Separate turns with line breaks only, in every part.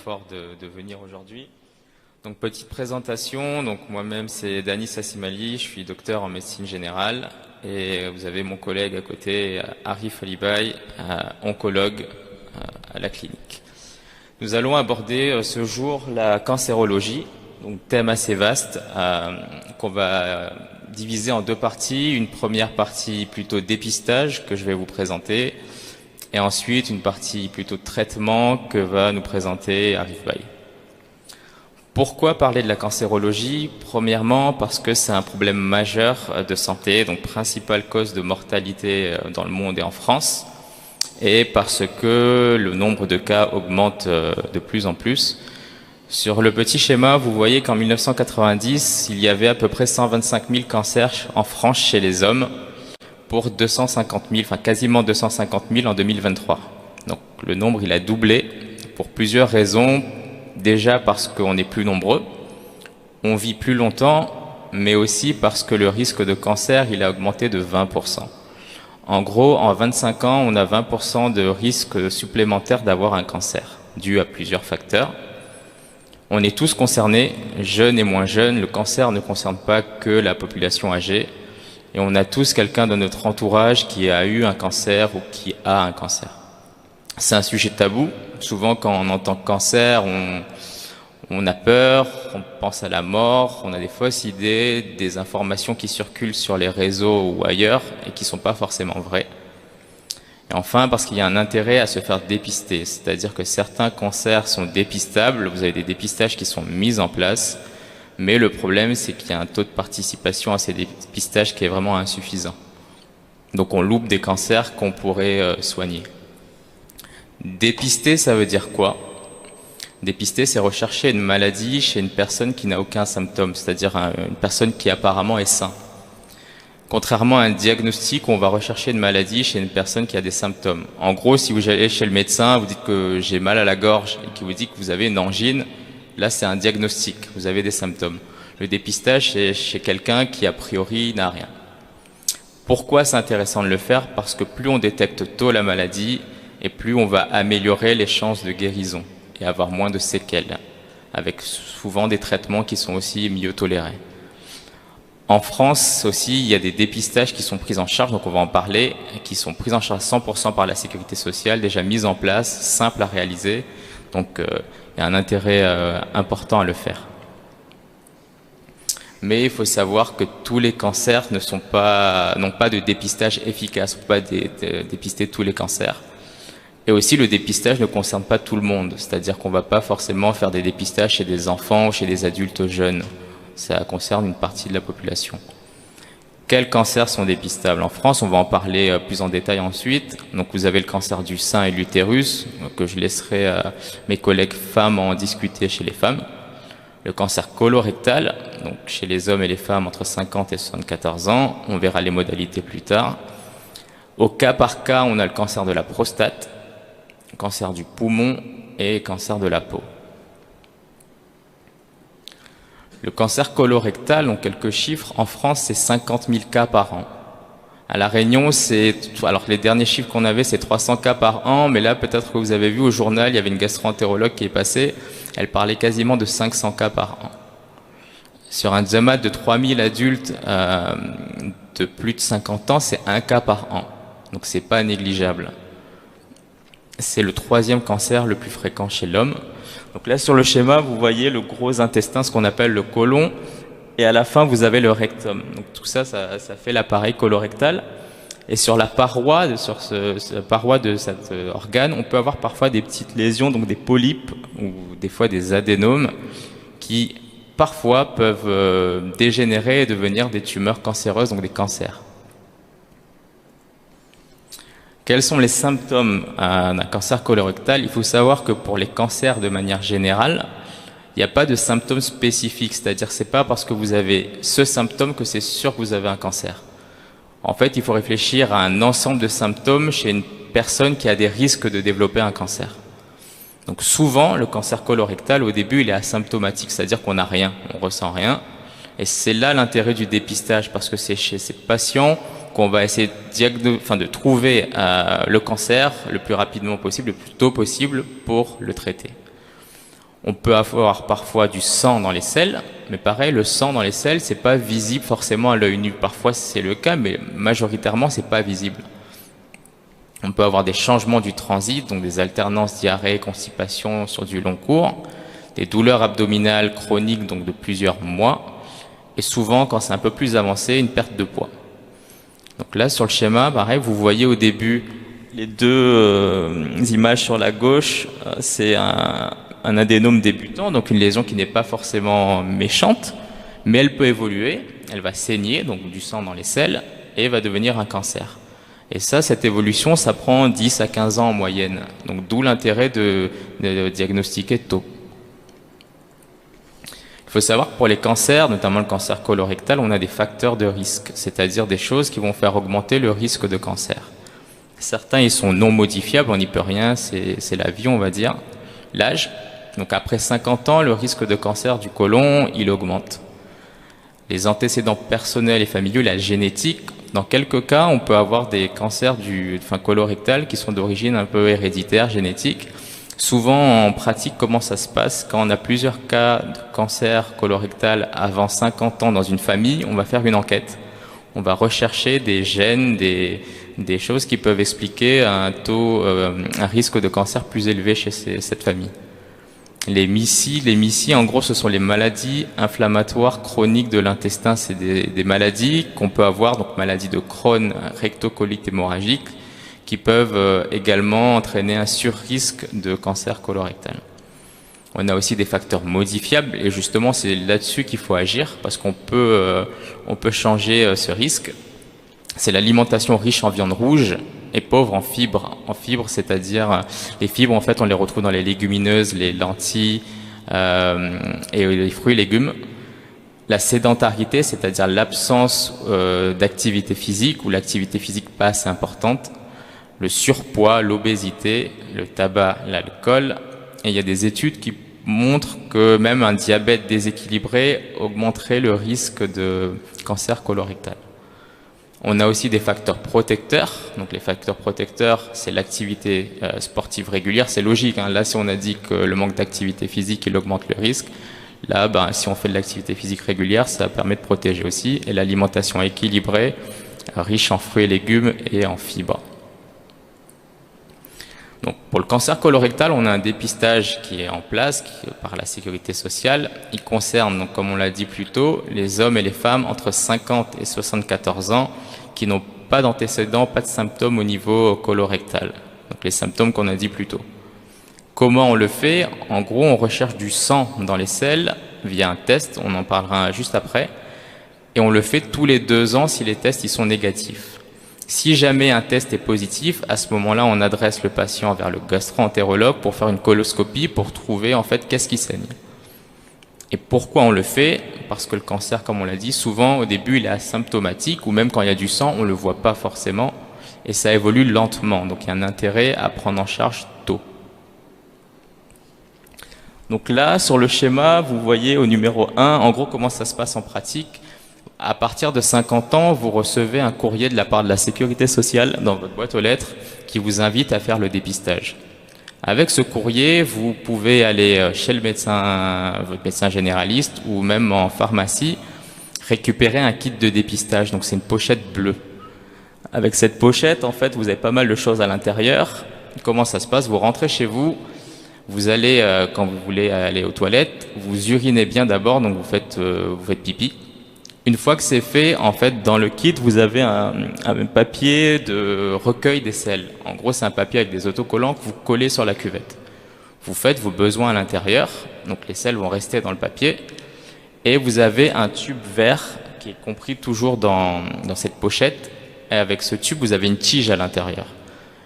l'effort de venir aujourd'hui. Donc petite présentation, donc moi-même c'est Dani Sassimali, je suis docteur en médecine générale et vous avez mon collègue à côté, Arif Alibaï, oncologue à la clinique. Nous allons aborder ce jour la cancérologie, donc thème assez vaste qu'on va diviser en deux parties. Une première partie plutôt dépistage que je vais vous présenter et ensuite une partie plutôt traitement que va nous présenter Arif Baï. Pourquoi parler de la cancérologie? Premièrement, parce que c'est un problème majeur de santé, donc principale cause de mortalité dans le monde et en France, et parce que le nombre de cas augmente de plus en plus. Sur le petit schéma, vous voyez qu'en 1990, il y avait à peu près 125 000 cancers en France chez les hommes, pour 250 000, enfin quasiment 250 000 en 2023. Donc le nombre, il a doublé pour plusieurs raisons. Déjà parce qu'on est plus nombreux, on vit plus longtemps, mais aussi parce que le risque de cancer, il a augmenté de 20%. En gros, en 25 ans, on a 20% de risque supplémentaire d'avoir un cancer, dû à plusieurs facteurs. On est tous concernés, jeunes et moins jeunes. Le cancer ne concerne pas que la population âgée. Et on a tous quelqu'un dans notre entourage qui a eu un cancer ou qui a un cancer. C'est un sujet tabou. Souvent, quand on entend cancer, on a peur, on pense à la mort, on a des fausses idées, des informations qui circulent sur les réseaux ou ailleurs et qui sont pas forcément vraies. Et enfin, parce qu'il y a un intérêt à se faire dépister, c'est-à-dire que certains cancers sont dépistables, vous avez des dépistages qui sont mis en place, mais le problème, c'est qu'il y a un taux de participation à ces dépistages qui est vraiment insuffisant. Donc on loupe des cancers qu'on pourrait soigner. Dépister, ça veut dire quoi? Dépister, c'est rechercher une maladie chez une personne qui n'a aucun symptôme, c'est-à-dire une personne qui apparemment est saine. Contrairement à un diagnostic, on va rechercher une maladie chez une personne qui a des symptômes. En gros, si vous allez chez le médecin, vous dites que j'ai mal à la gorge et qu'il vous dit que vous avez une angine, là c'est un diagnostic, vous avez des symptômes. Le dépistage, c'est chez quelqu'un qui a priori n'a rien. Pourquoi c'est intéressant de le faire? Parce que plus on détecte tôt la maladie, et plus on va améliorer les chances de guérison et avoir moins de séquelles, avec souvent des traitements qui sont aussi mieux tolérés. En France aussi, il y a des dépistages qui sont pris en charge, donc on va en parler, qui sont pris en charge 100% par la sécurité sociale, déjà mis en place, simple à réaliser, donc il y a un intérêt important à le faire. Mais il faut savoir que tous les cancers n'ont pas de dépistage efficace, on ne peut pas dépister tous les cancers. Et aussi, le dépistage ne concerne pas tout le monde, c'est-à-dire qu'on ne va pas forcément faire des dépistages chez des enfants ou chez des adultes jeunes. Ça concerne une partie de la population. Quels cancers sont dépistables? En France, on va en parler plus en détail ensuite. Donc vous avez le cancer du sein et de l'utérus, que je laisserai mes collègues femmes en discuter chez les femmes. Le cancer colorectal, donc chez les hommes et les femmes entre 50 et 74 ans. On verra les modalités plus tard. Au cas par cas, on a le cancer de la prostate, cancer du poumon et cancer de la peau. Le cancer colorectal, donc quelques chiffres, en France c'est 50 000 cas par an. À La Réunion, alors les derniers chiffres qu'on avait c'est 300 cas par an, mais là peut-être que vous avez vu au journal, il y avait une gastro-entérologue qui est passée, elle parlait quasiment de 500 cas par an. Sur un ZEMAT de 3000 adultes de plus de 50 ans, c'est 1 cas par an. Donc c'est pas négligeable. C'est le 3e cancer le plus fréquent chez l'homme. Donc là sur le schéma, vous voyez le gros intestin, ce qu'on appelle le côlon, et à la fin vous avez le rectum. Donc tout ça, ça fait l'appareil colorectal. Et sur la paroi, cette paroi de cet organe, on peut avoir parfois des petites lésions, donc des polypes ou des fois des adénomes qui parfois peuvent dégénérer et devenir des tumeurs cancéreuses, donc des cancers. Quels sont les symptômes d'un cancer colorectal? Il faut savoir que pour les cancers de manière générale, il n'y a pas de symptômes spécifiques, c'est-à-dire que c'est pas parce que vous avez ce symptôme que c'est sûr que vous avez un cancer. En fait, il faut réfléchir à un ensemble de symptômes chez une personne qui a des risques de développer un cancer. Donc souvent, le cancer colorectal, au début, il est asymptomatique, c'est-à-dire qu'on n'a rien, on ressent rien. Et c'est là l'intérêt du dépistage, parce que c'est chez ces patients qu'on va essayer de trouver le cancer le plus rapidement possible, le plus tôt possible pour le traiter. On peut avoir parfois du sang dans les selles, mais pareil, le sang dans les selles, c'est pas visible forcément à l'œil nu. Parfois c'est le cas, mais majoritairement c'est pas visible. On peut avoir des changements du transit, donc des alternances diarrhée, constipation sur du long cours, des douleurs abdominales chroniques, donc de plusieurs mois, et souvent, quand c'est un peu plus avancé, une perte de poids. Donc là, sur le schéma, pareil, vous voyez au début les deux images sur la gauche, c'est un adénome débutant, donc une lésion qui n'est pas forcément méchante, mais elle peut évoluer, elle va saigner, donc du sang dans les selles, et va devenir un cancer. Et ça, cette évolution, ça prend 10 à 15 ans en moyenne. Donc d'où l'intérêt de diagnostiquer tôt. Il faut savoir que pour les cancers, notamment le cancer colorectal, on a des facteurs de risque, c'est-à-dire des choses qui vont faire augmenter le risque de cancer. Certains, ils sont non modifiables, on n'y peut rien, c'est la vie, on va dire. L'âge, donc après 50 ans, le risque de cancer du côlon, il augmente. Les antécédents personnels et familiaux, la génétique, dans quelques cas, on peut avoir des cancers colorectal qui sont d'origine un peu héréditaire, génétique. Souvent, en pratique, comment ça se passe? Quand on a plusieurs cas de cancer colorectal avant 50 ans dans une famille, on va faire une enquête. On va rechercher des gènes, des choses qui peuvent expliquer un risque de cancer plus élevé chez cette famille. Les MICI, en gros, ce sont les maladies inflammatoires chroniques de l'intestin. C'est des maladies qu'on peut avoir, donc maladies de Crohn, rectocolite hémorragique, qui peuvent également entraîner un surrisque de cancer colorectal. On a aussi des facteurs modifiables, et justement, c'est là-dessus qu'il faut agir, parce qu'on peut changer ce risque. C'est l'alimentation riche en viande rouge et pauvre en fibres. En fibres, c'est-à-dire les fibres, en fait, on les retrouve dans les légumineuses, les lentilles et les fruits et légumes. La sédentarité, c'est-à-dire l'absence d'activité physique ou l'activité physique pas assez importante. Le surpoids, l'obésité, le tabac, l'alcool. Et il y a des études qui montrent que même un diabète déséquilibré augmenterait le risque de cancer colorectal. On a aussi des facteurs protecteurs. Donc les facteurs protecteurs, c'est l'activité sportive régulière. C'est logique, hein. Là, si on a dit que le manque d'activité physique, il augmente le risque. Là, si on fait de l'activité physique régulière, ça permet de protéger aussi. Et l'alimentation équilibrée, riche en fruits et légumes et en fibres. Donc, pour le cancer colorectal, on a un dépistage qui est en place par la sécurité sociale. Il concerne, donc, comme on l'a dit plus tôt, les hommes et les femmes entre 50 et 74 ans qui n'ont pas d'antécédents, pas de symptômes au niveau colorectal. Donc les symptômes qu'on a dit plus tôt. Comment on le fait? En gros, on recherche du sang dans les selles via un test, on en parlera juste après. Et on le fait tous les 2 ans si les tests ils sont négatifs. Si jamais un test est positif, à ce moment-là, on adresse le patient vers le gastro-entérologue pour faire une coloscopie pour trouver en fait qu'est-ce qui saigne. Et pourquoi on le fait? Parce que le cancer, comme on l'a dit, souvent au début il est asymptomatique ou même quand il y a du sang, on ne le voit pas forcément et ça évolue lentement. Donc il y a un intérêt à prendre en charge tôt. Donc là, sur le schéma, vous voyez au numéro 1, en gros comment ça se passe en pratique. À partir de 50 ans, vous recevez un courrier de la part de la sécurité sociale dans votre boîte aux lettres qui vous invite à faire le dépistage. Avec ce courrier, vous pouvez aller chez le médecin, votre médecin généraliste ou même en pharmacie, récupérer un kit de dépistage. Donc c'est une pochette bleue. Avec cette pochette, en fait, vous avez pas mal de choses à l'intérieur. Comment ça se passe? Vous rentrez chez vous, vous allez, quand vous voulez aller aux toilettes, vous urinez bien d'abord, donc vous faites pipi. Une fois que c'est fait, en fait, dans le kit, vous avez un papier de recueil des selles. En gros, c'est un papier avec des autocollants que vous collez sur la cuvette. Vous faites vos besoins à l'intérieur, donc les selles vont rester dans le papier. Et vous avez un tube vert qui est compris toujours dans cette pochette. Et avec ce tube, vous avez une tige à l'intérieur.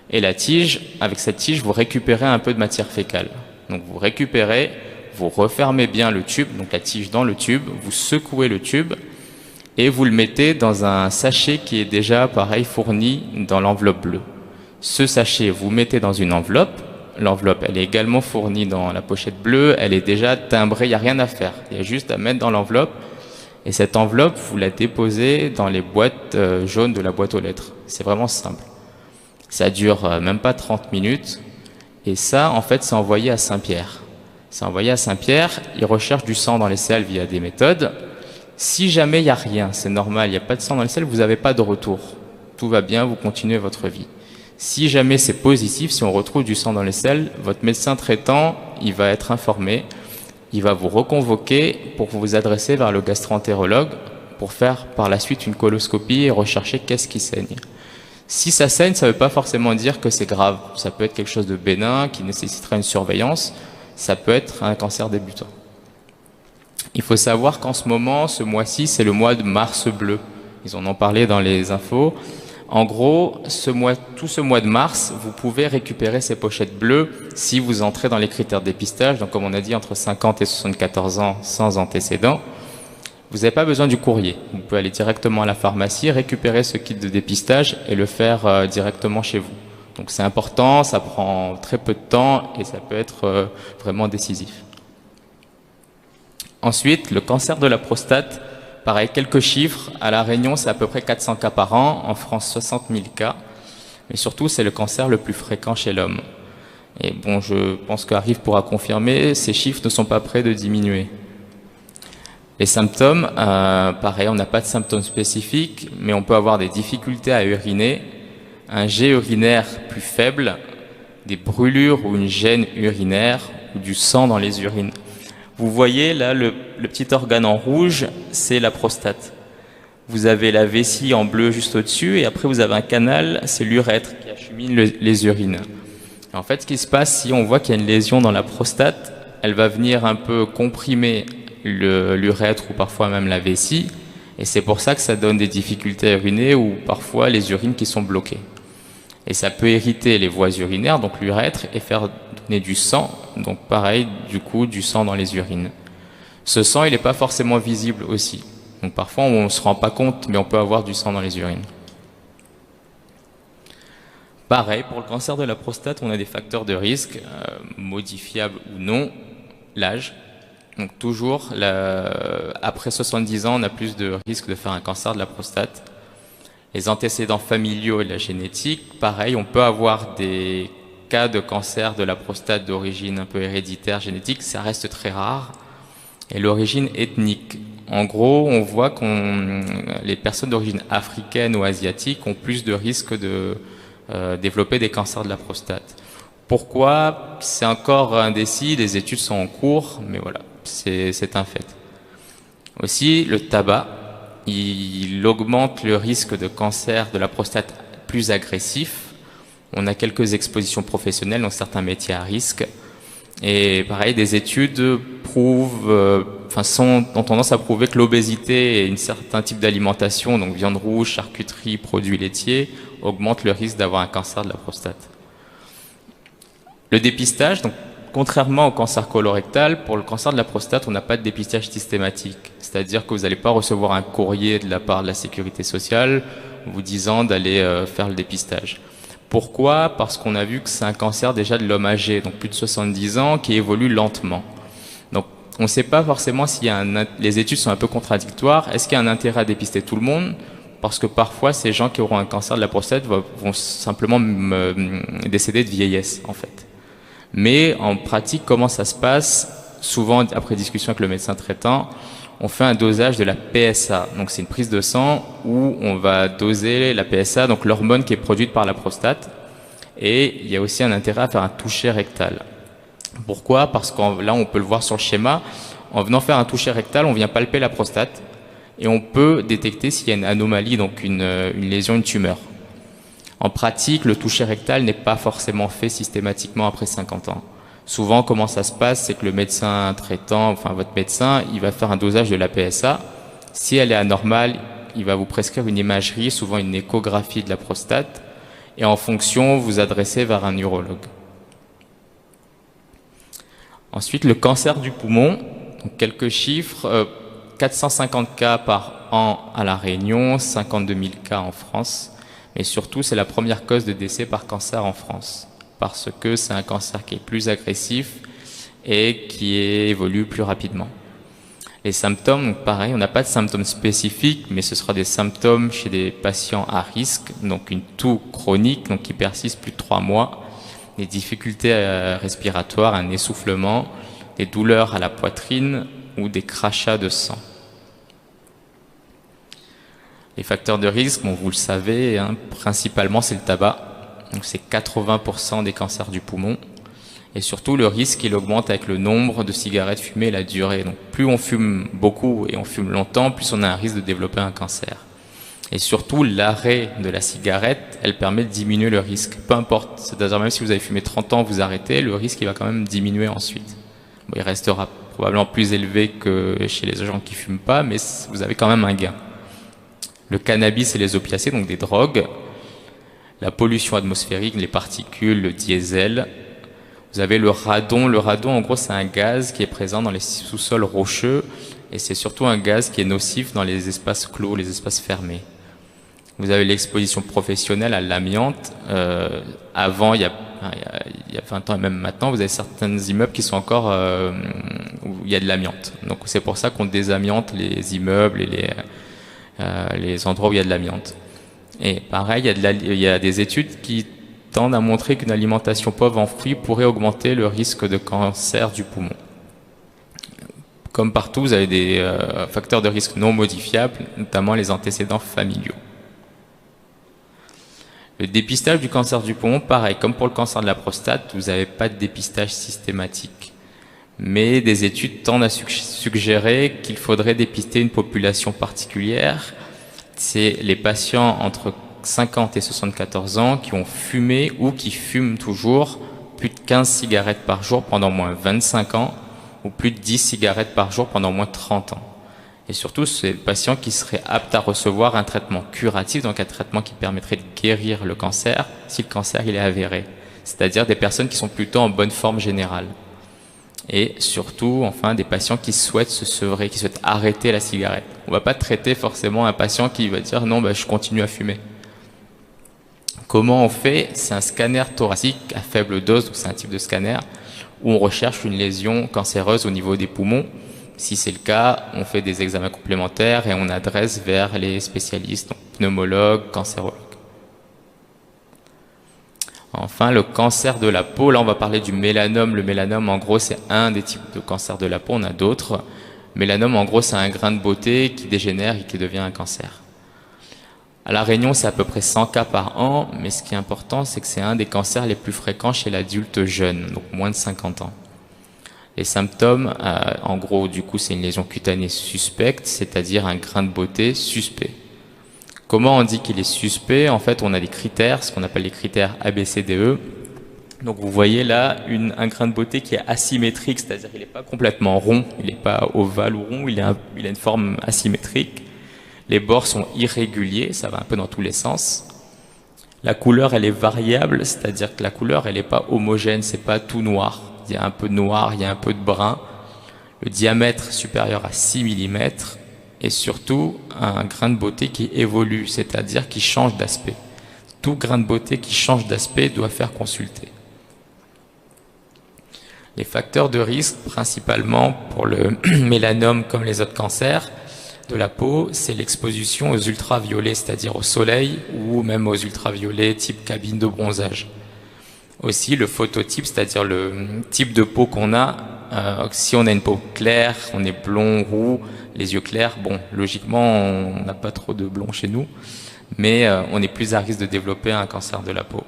Et la tige, avec cette tige, vous récupérez un peu de matière fécale. Donc vous récupérez, vous refermez bien le tube, donc la tige dans le tube, vous secouez le tube, et vous le mettez dans un sachet qui est déjà, pareil, fourni dans l'enveloppe bleue. Ce sachet, vous mettez dans une enveloppe. L'enveloppe, elle est également fournie dans la pochette bleue. Elle est déjà timbrée, il n'y a rien à faire. Il y a juste à mettre dans l'enveloppe. Et cette enveloppe, vous la déposez dans les boîtes jaunes de la boîte aux lettres. C'est vraiment simple. Ça dure même pas 30 minutes. Et ça, en fait, c'est envoyé à Saint-Pierre. C'est envoyé à Saint-Pierre, ils recherchent du sang dans les selles via des méthodes. Si jamais il n'y a rien, c'est normal, il n'y a pas de sang dans les selles, vous n'avez pas de retour. Tout va bien, vous continuez votre vie. Si jamais c'est positif, si on retrouve du sang dans les selles, votre médecin traitant, il va être informé, il va vous reconvoquer pour vous adresser vers le gastro-entérologue pour faire par la suite une coloscopie et rechercher qu'est-ce qui saigne. Si ça saigne, ça ne veut pas forcément dire que c'est grave. Ça peut être quelque chose de bénin qui nécessitera une surveillance. Ça peut être un cancer débutant. Il faut savoir qu'en ce moment, ce mois-ci, c'est le mois de mars bleu. Ils en ont parlé dans les infos. En gros, tout ce mois de mars, vous pouvez récupérer ces pochettes bleues si vous entrez dans les critères de dépistage. Donc, comme on a dit, entre 50 et 74 ans sans antécédents. Vous n'avez pas besoin du courrier. Vous pouvez aller directement à la pharmacie, récupérer ce kit de dépistage et le faire directement chez vous. Donc c'est important, ça prend très peu de temps et ça peut être vraiment décisif. Ensuite, le cancer de la prostate, pareil, quelques chiffres. À La Réunion, c'est à peu près 400 cas par an. En France, 60 000 cas. Mais surtout, c'est le cancer le plus fréquent chez l'homme. Et bon, je pense qu'Arif pourra confirmer, ces chiffres ne sont pas près de diminuer. Les symptômes, pareil, on n'a pas de symptômes spécifiques, mais on peut avoir des difficultés à uriner, un jet urinaire plus faible, des brûlures ou une gêne urinaire, ou du sang dans les urines. Vous voyez là, le petit organe en rouge, c'est la prostate. Vous avez la vessie en bleu juste au-dessus, et après vous avez un canal, c'est l'urètre qui achemine les urines. Et en fait, ce qui se passe, si on voit qu'il y a une lésion dans la prostate, elle va venir un peu comprimer l'urètre ou parfois même la vessie, et c'est pour ça que ça donne des difficultés à uriner ou parfois les urines qui sont bloquées. Et ça peut irriter les voies urinaires, donc l'urètre, et faire donner du sang, donc pareil, du coup, du sang dans les urines. Ce sang, il n'est pas forcément visible aussi. Donc parfois, on ne se rend pas compte, mais on peut avoir du sang dans les urines. Pareil, pour le cancer de la prostate, on a des facteurs de risque, modifiables ou non, l'âge. Donc toujours, après 70 ans, on a plus de risque de faire un cancer de la prostate. Les antécédents familiaux et la génétique, pareil, on peut avoir des cas de cancer de la prostate d'origine un peu héréditaire, génétique, ça reste très rare. Et l'origine ethnique. En gros, on voit que les personnes d'origine africaine ou asiatique ont plus de risques de développer des cancers de la prostate. Pourquoi? C'est encore indécis, les études sont en cours, mais voilà, c'est un fait. Aussi, le tabac, il augmente le risque de cancer de la prostate plus agressif. On a quelques expositions professionnelles dans certains métiers à risque. Et pareil, des études ont tendance à prouver que l'obésité et un certain type d'alimentation, donc viande rouge, charcuterie, produits laitiers, augmentent le risque d'avoir un cancer de la prostate. Le dépistage, donc contrairement au cancer colorectal, pour le cancer de la prostate, on n'a pas de dépistage systématique. C'est-à-dire que vous n'allez pas recevoir un courrier de la part de la sécurité sociale vous disant d'aller faire le dépistage. Pourquoi? Parce qu'on a vu que c'est un cancer déjà de l'homme âgé, donc plus de 70 ans, qui évolue lentement. Donc on ne sait pas forcément s'il y a les études sont un peu contradictoires. Est-ce qu'il y a un intérêt à dépister tout le monde? Parce que parfois, ces gens qui auront un cancer de la prostate vont simplement décéder de vieillesse, en fait. Mais en pratique, comment ça se passe? Souvent, après discussion avec le médecin traitant, on fait un dosage de la PSA. Donc c'est une prise de sang où on va doser la PSA, donc l'hormone qui est produite par la prostate. Et il y a aussi un intérêt à faire un toucher rectal. Pourquoi? Parce que là, on peut le voir sur le schéma. En venant faire un toucher rectal, on vient palper la prostate et on peut détecter s'il y a une anomalie, donc une lésion, une tumeur. En pratique, le toucher rectal n'est pas forcément fait systématiquement après 50 ans. Souvent, comment ça se passe, c'est que le médecin traitant, enfin votre médecin, il va faire un dosage de la PSA. Si elle est anormale, il va vous prescrire une imagerie, souvent une échographie de la prostate, et en fonction, vous adressez vers un urologue. Ensuite, le cancer du poumon, donc quelques chiffres, 450 cas par an à La Réunion, 52 000 cas en France, mais surtout, c'est la première cause de décès par cancer en France, parce que c'est un cancer qui est plus agressif et qui évolue plus rapidement. Les symptômes, donc pareil, on n'a pas de symptômes spécifiques, mais ce sera des symptômes chez des patients à risque, donc une toux chronique, donc qui persiste plus de 3 mois, des difficultés respiratoires, un essoufflement, des douleurs à la poitrine ou des crachats de sang. Les facteurs de risque, bon, vous le savez, hein, principalement c'est le tabac. Donc c'est 80% des cancers du poumon. Et surtout, le risque, il augmente avec le nombre de cigarettes fumées et la durée. Donc plus on fume beaucoup et on fume longtemps, plus on a un risque de développer un cancer. Et surtout, l'arrêt de la cigarette, elle permet de diminuer le risque. Peu importe, c'est-à-dire même si vous avez fumé 30 ans, vous arrêtez, le risque il va quand même diminuer ensuite. Bon, il restera probablement plus élevé que chez les gens qui fument pas, mais vous avez quand même un gain. Le cannabis et les opiacés, donc des drogues, la pollution atmosphérique, les particules, le diesel. Vous avez le radon. Le radon, en gros, c'est un gaz qui est présent dans les sous-sols rocheux et c'est surtout un gaz qui est nocif dans les espaces clos, les espaces fermés. Vous avez l'exposition professionnelle à l'amiante. Avant, il y a 20 ans et même maintenant, vous avez certains immeubles qui sont encore où il y a de l'amiante. Donc c'est pour ça qu'on désamiante les immeubles et les endroits où il y a de l'amiante. Et pareil, il y a des études qui tendent à montrer qu'une alimentation pauvre en fruits pourrait augmenter le risque de cancer du poumon. Comme partout, vous avez des facteurs de risque non modifiables, notamment les antécédents familiaux. Le dépistage du cancer du poumon, pareil, comme pour le cancer de la prostate, vous n'avez pas de dépistage systématique. Mais des études tendent à suggérer qu'il faudrait dépister une population particulière. C'est les patients entre 50 et 74 ans qui ont fumé ou qui fument toujours plus de 15 cigarettes par jour pendant au moins 25 ans ou plus de 10 cigarettes par jour pendant au moins 30 ans. Et surtout, c'est les patients qui seraient aptes à recevoir un traitement curatif, donc un traitement qui permettrait de guérir le cancer si le cancer il est avéré. C'est-à-dire des personnes qui sont plutôt en bonne forme générale. Et surtout, enfin, des patients qui souhaitent se sevrer, qui souhaitent arrêter la cigarette. On ne va pas traiter forcément un patient qui va dire non, je continue à fumer. Comment on fait? C'est un scanner thoracique à faible dose, donc c'est un type de scanner où on recherche une lésion cancéreuse au niveau des poumons. Si c'est le cas, on fait des examens complémentaires et on adresse vers les spécialistes, donc pneumologues, cancérologues. Enfin, le cancer de la peau, là on va parler du mélanome. Le mélanome, en gros, c'est un des types de cancer de la peau, on a d'autres. Mélanome, en gros, c'est un grain de beauté qui dégénère et qui devient un cancer. À La Réunion, c'est à peu près 100 cas par an, mais ce qui est important, c'est que c'est un des cancers les plus fréquents chez l'adulte jeune, donc moins de 50 ans. Les symptômes, en gros, du coup, c'est une lésion cutanée suspecte, c'est-à-dire un grain de beauté suspect. Comment on dit qu'il est suspect? En fait, on a des critères, ce qu'on appelle les critères ABCDE. Donc vous voyez là un grain de beauté qui est asymétrique, c'est-à-dire qu'il n'est pas complètement rond, il n'est pas ovale ou rond, il a une forme asymétrique. Les bords sont irréguliers, ça va un peu dans tous les sens. La couleur, elle est variable, c'est-à-dire que la couleur, elle n'est pas homogène, c'est pas tout noir. Il y a un peu de noir, il y a un peu de brun. Le diamètre supérieur à 6 mm et surtout un grain de beauté qui évolue, c'est-à-dire qui change d'aspect. Tout grain de beauté qui change d'aspect doit faire consulter. Les facteurs de risque, principalement pour le mélanome comme les autres cancers de la peau, c'est l'exposition aux ultraviolets, c'est-à-dire au soleil ou même aux ultraviolets type cabine de bronzage. Aussi le phototype, c'est-à-dire le type de peau qu'on a. Si on a une peau claire, on est blond, roux, les yeux clairs, bon, logiquement, on n'a pas trop de blond chez nous, mais on est plus à risque de développer un cancer de la peau.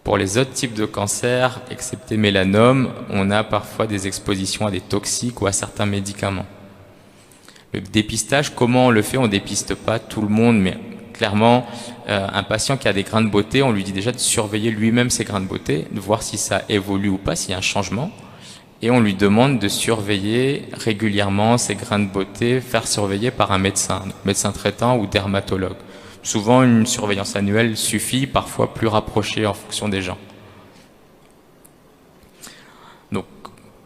Pour les autres types de cancers, excepté mélanome, on a parfois des expositions à des toxiques ou à certains médicaments. Le dépistage, comment on le fait? On dépiste pas tout le monde, mais clairement, un patient qui a des grains de beauté, on lui dit déjà de surveiller lui-même ses grains de beauté, de voir si ça évolue ou pas, s'il y a un changement. Et on lui demande de surveiller régulièrement ses grains de beauté, faire surveiller par un médecin traitant ou dermatologue. Souvent, une surveillance annuelle suffit, parfois plus rapprochée en fonction des gens. Donc,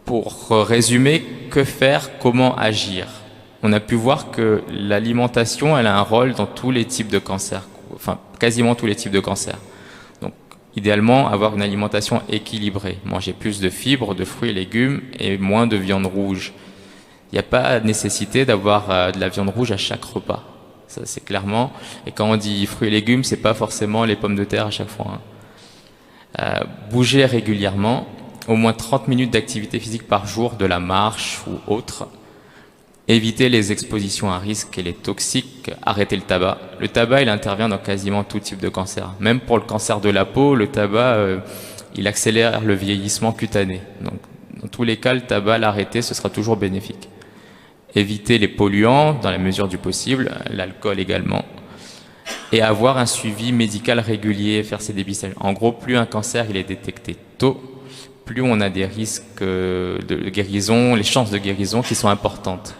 pour résumer, que faire, comment agir? On a pu voir que l'alimentation, elle a un rôle dans tous les types de cancers, enfin quasiment tous les types de cancers. Donc, idéalement, avoir une alimentation équilibrée, manger plus de fibres, de fruits et légumes et moins de viande rouge. Il n'y a pas nécessité d'avoir de la viande rouge à chaque repas. Ça, c'est clairement. Et quand on dit fruits et légumes, c'est pas forcément les pommes de terre à chaque fois. Bouger régulièrement. au moins 30 minutes d'activité physique par jour, de la marche ou autre. Éviter les expositions à risque et les toxiques, arrêter le tabac. Le tabac, il intervient dans quasiment tout type de cancer. Même pour le cancer de la peau, le tabac, il accélère le vieillissement cutané. Donc, dans tous les cas, le tabac, l'arrêter, ce sera toujours bénéfique. Éviter les polluants dans la mesure du possible, l'alcool également. Et avoir un suivi médical régulier, faire ses dépistages. En gros, plus un cancer il est détecté tôt, plus on a des risques de guérison, les chances de guérison qui sont importantes.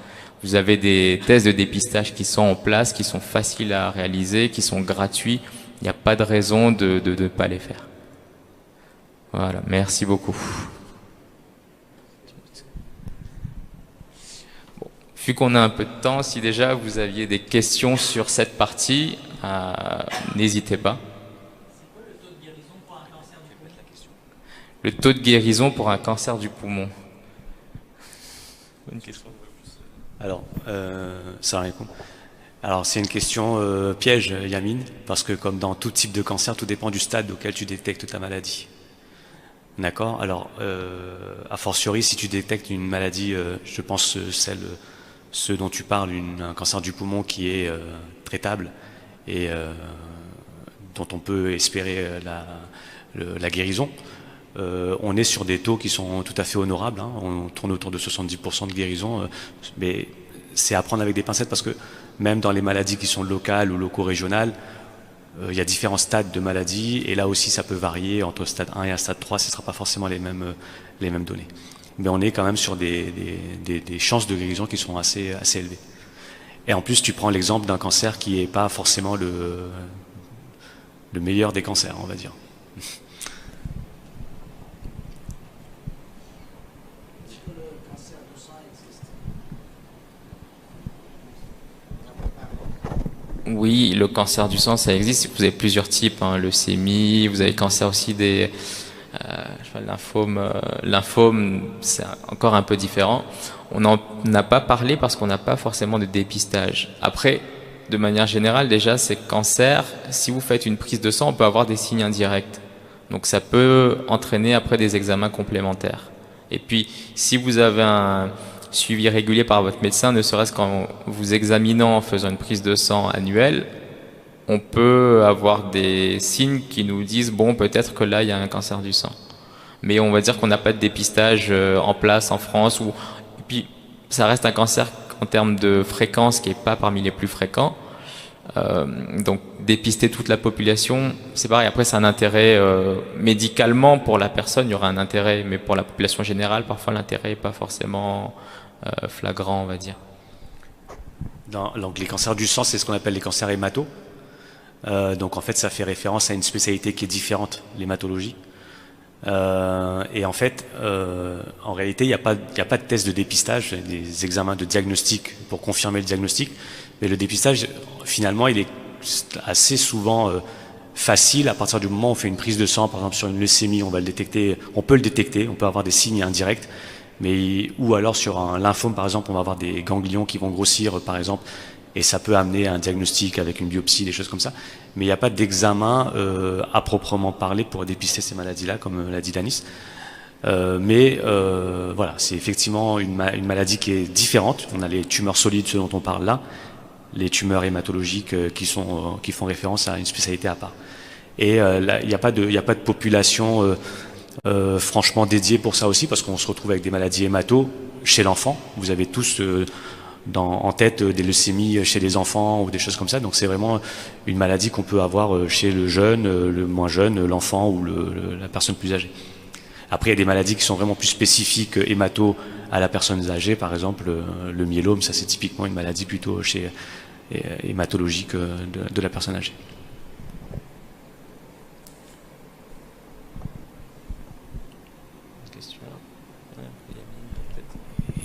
Vous avez des tests de dépistage qui sont en place, qui sont faciles à réaliser, qui sont gratuits. Il n'y a pas de raison de ne pas les faire. Voilà, merci beaucoup. Bon, vu qu'on a un peu de temps, si déjà vous aviez des questions sur cette partie, n'hésitez pas. Le taux de guérison pour un cancer du poumon. Bonne question.
Alors, ça répond. Alors, c'est une question piège, Yamine, parce que comme dans tout type de cancer, tout dépend du stade auquel tu détectes ta maladie. D'accord? Alors, a fortiori, si tu détectes une maladie, je pense ce dont tu parles, un cancer du poumon qui est traitable et dont on peut espérer la guérison, on est sur des taux qui sont tout à fait honorables, hein. On tourne autour de 70% de guérison, mais c'est à prendre avec des pincettes parce que même dans les maladies qui sont locales ou loco-régionales, il y a différents stades de maladie et là aussi ça peut varier entre stade 1 et un stade 3, ce ne sera pas forcément les mêmes données. Mais on est quand même sur des chances de guérison qui sont assez élevées. Et en plus tu prends l'exemple d'un cancer qui n'est pas forcément le meilleur des cancers, on va dire.
Oui, le cancer du sang, ça existe. Vous avez plusieurs types, hein, leucémie, vous avez le cancer aussi des lymphome, c'est encore un peu différent. On n'en a pas parlé parce qu'on n'a pas forcément de dépistage. Après, de manière générale, déjà, ces cancers, si vous faites une prise de sang, on peut avoir des signes indirects. Donc ça peut entraîner après des examens complémentaires. Et puis, si vous avez un suivi régulier par votre médecin, ne serait-ce qu'en vous examinant, en faisant une prise de sang annuelle, on peut avoir des signes qui nous disent bon, peut-être que là il y a un cancer du sang. Mais on va dire qu'on n'a pas de dépistage en place en France. Et puis ça reste un cancer en termes de fréquence qui n'est pas parmi les plus fréquents. Donc dépister toute la population, c'est pareil. Après c'est un intérêt médicalement pour la personne, il y aura un intérêt, mais pour la population générale, parfois l'intérêt n'est pas forcément flagrant, on va dire.
Donc les cancers du sang, c'est ce qu'on appelle les cancers hémato. Donc en fait ça fait référence à une spécialité qui est différente, l'hématologie. Et en fait, en réalité, il n'y a pas de test de dépistage, des examens de diagnostic pour confirmer le diagnostic. Mais le dépistage, finalement, il est assez souvent facile à partir du moment où on fait une prise de sang, par exemple sur une leucémie, on va le détecter, on peut le détecter, on peut avoir des signes indirects. Ou alors sur un lymphome, par exemple, on va avoir des ganglions qui vont grossir, par exemple, et ça peut amener à un diagnostic avec une biopsie, des choses comme ça. Mais il n'y a pas d'examen à proprement parler pour dépister ces maladies-là, comme l'a dit Danis. Voilà, c'est effectivement une maladie qui est différente. On a les tumeurs solides, ce dont on parle là, les tumeurs hématologiques qui font référence à une spécialité à part. Et là, il n'y a pas de population franchement dédiée pour ça aussi, parce qu'on se retrouve avec des maladies hémato chez l'enfant. Vous avez tous en tête des leucémies chez les enfants ou des choses comme ça. Donc c'est vraiment une maladie qu'on peut avoir chez le jeune, le moins jeune, l'enfant ou la personne plus âgée. Après, il y a des maladies qui sont vraiment plus spécifiques hémato à la personne âgée. Par exemple, le myélome, ça c'est typiquement une maladie plutôt hématologique de la personne âgée.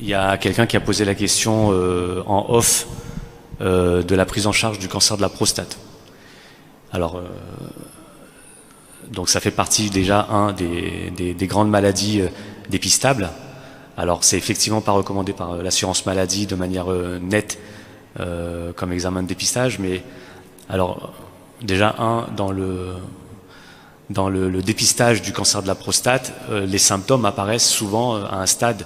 Il y a quelqu'un qui a posé la question en off de la prise en charge du cancer de la prostate. Alors, donc ça fait partie déjà des grandes maladies dépistables. Alors c'est effectivement pas recommandé par l'assurance maladie de manière nette comme examen de dépistage, mais alors déjà dans dans le dépistage du cancer de la prostate, les symptômes apparaissent souvent à un stade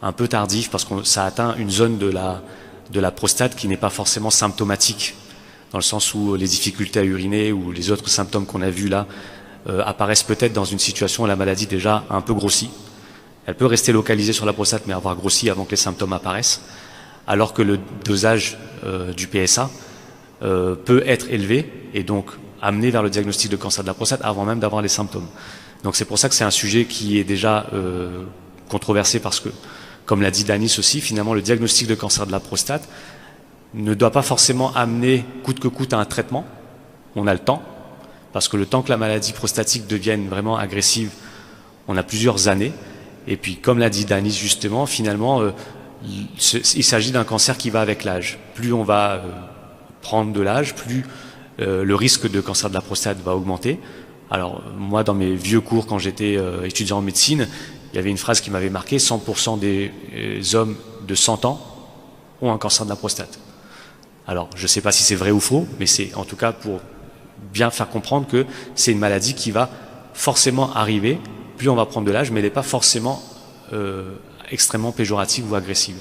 un peu tardif parce que ça atteint une zone de la prostate qui n'est pas forcément symptomatique, dans le sens où les difficultés à uriner ou les autres symptômes qu'on a vus là apparaissent peut-être dans une situation où la maladie déjà a un peu grossi. Elle peut rester localisée sur la prostate mais avoir grossi avant que les symptômes apparaissent, alors que le dosage du PSA peut être élevé et donc amener vers le diagnostic de cancer de la prostate avant même d'avoir les symptômes. Donc c'est pour ça que c'est un sujet qui est déjà controversé parce que, comme l'a dit Danis aussi, finalement le diagnostic de cancer de la prostate ne doit pas forcément amener coûte que coûte à un traitement. On a le temps, parce que le temps que la maladie prostatique devienne vraiment agressive, on a plusieurs années. Et puis comme l'a dit Danis justement, finalement il s'agit d'un cancer qui va avec l'âge. Plus on va prendre de l'âge, plus le risque de cancer de la prostate va augmenter. Alors moi, dans mes vieux cours, quand j'étais étudiant en médecine, il y avait une phrase qui m'avait marqué: 100% des hommes de 100 ans ont un cancer de la prostate. Alors je ne sais pas si c'est vrai ou faux, mais c'est en tout cas pour bien faire comprendre que c'est une maladie qui va forcément arriver, plus on va prendre de l'âge, mais elle n'est pas forcément extrêmement péjorative ou agressive.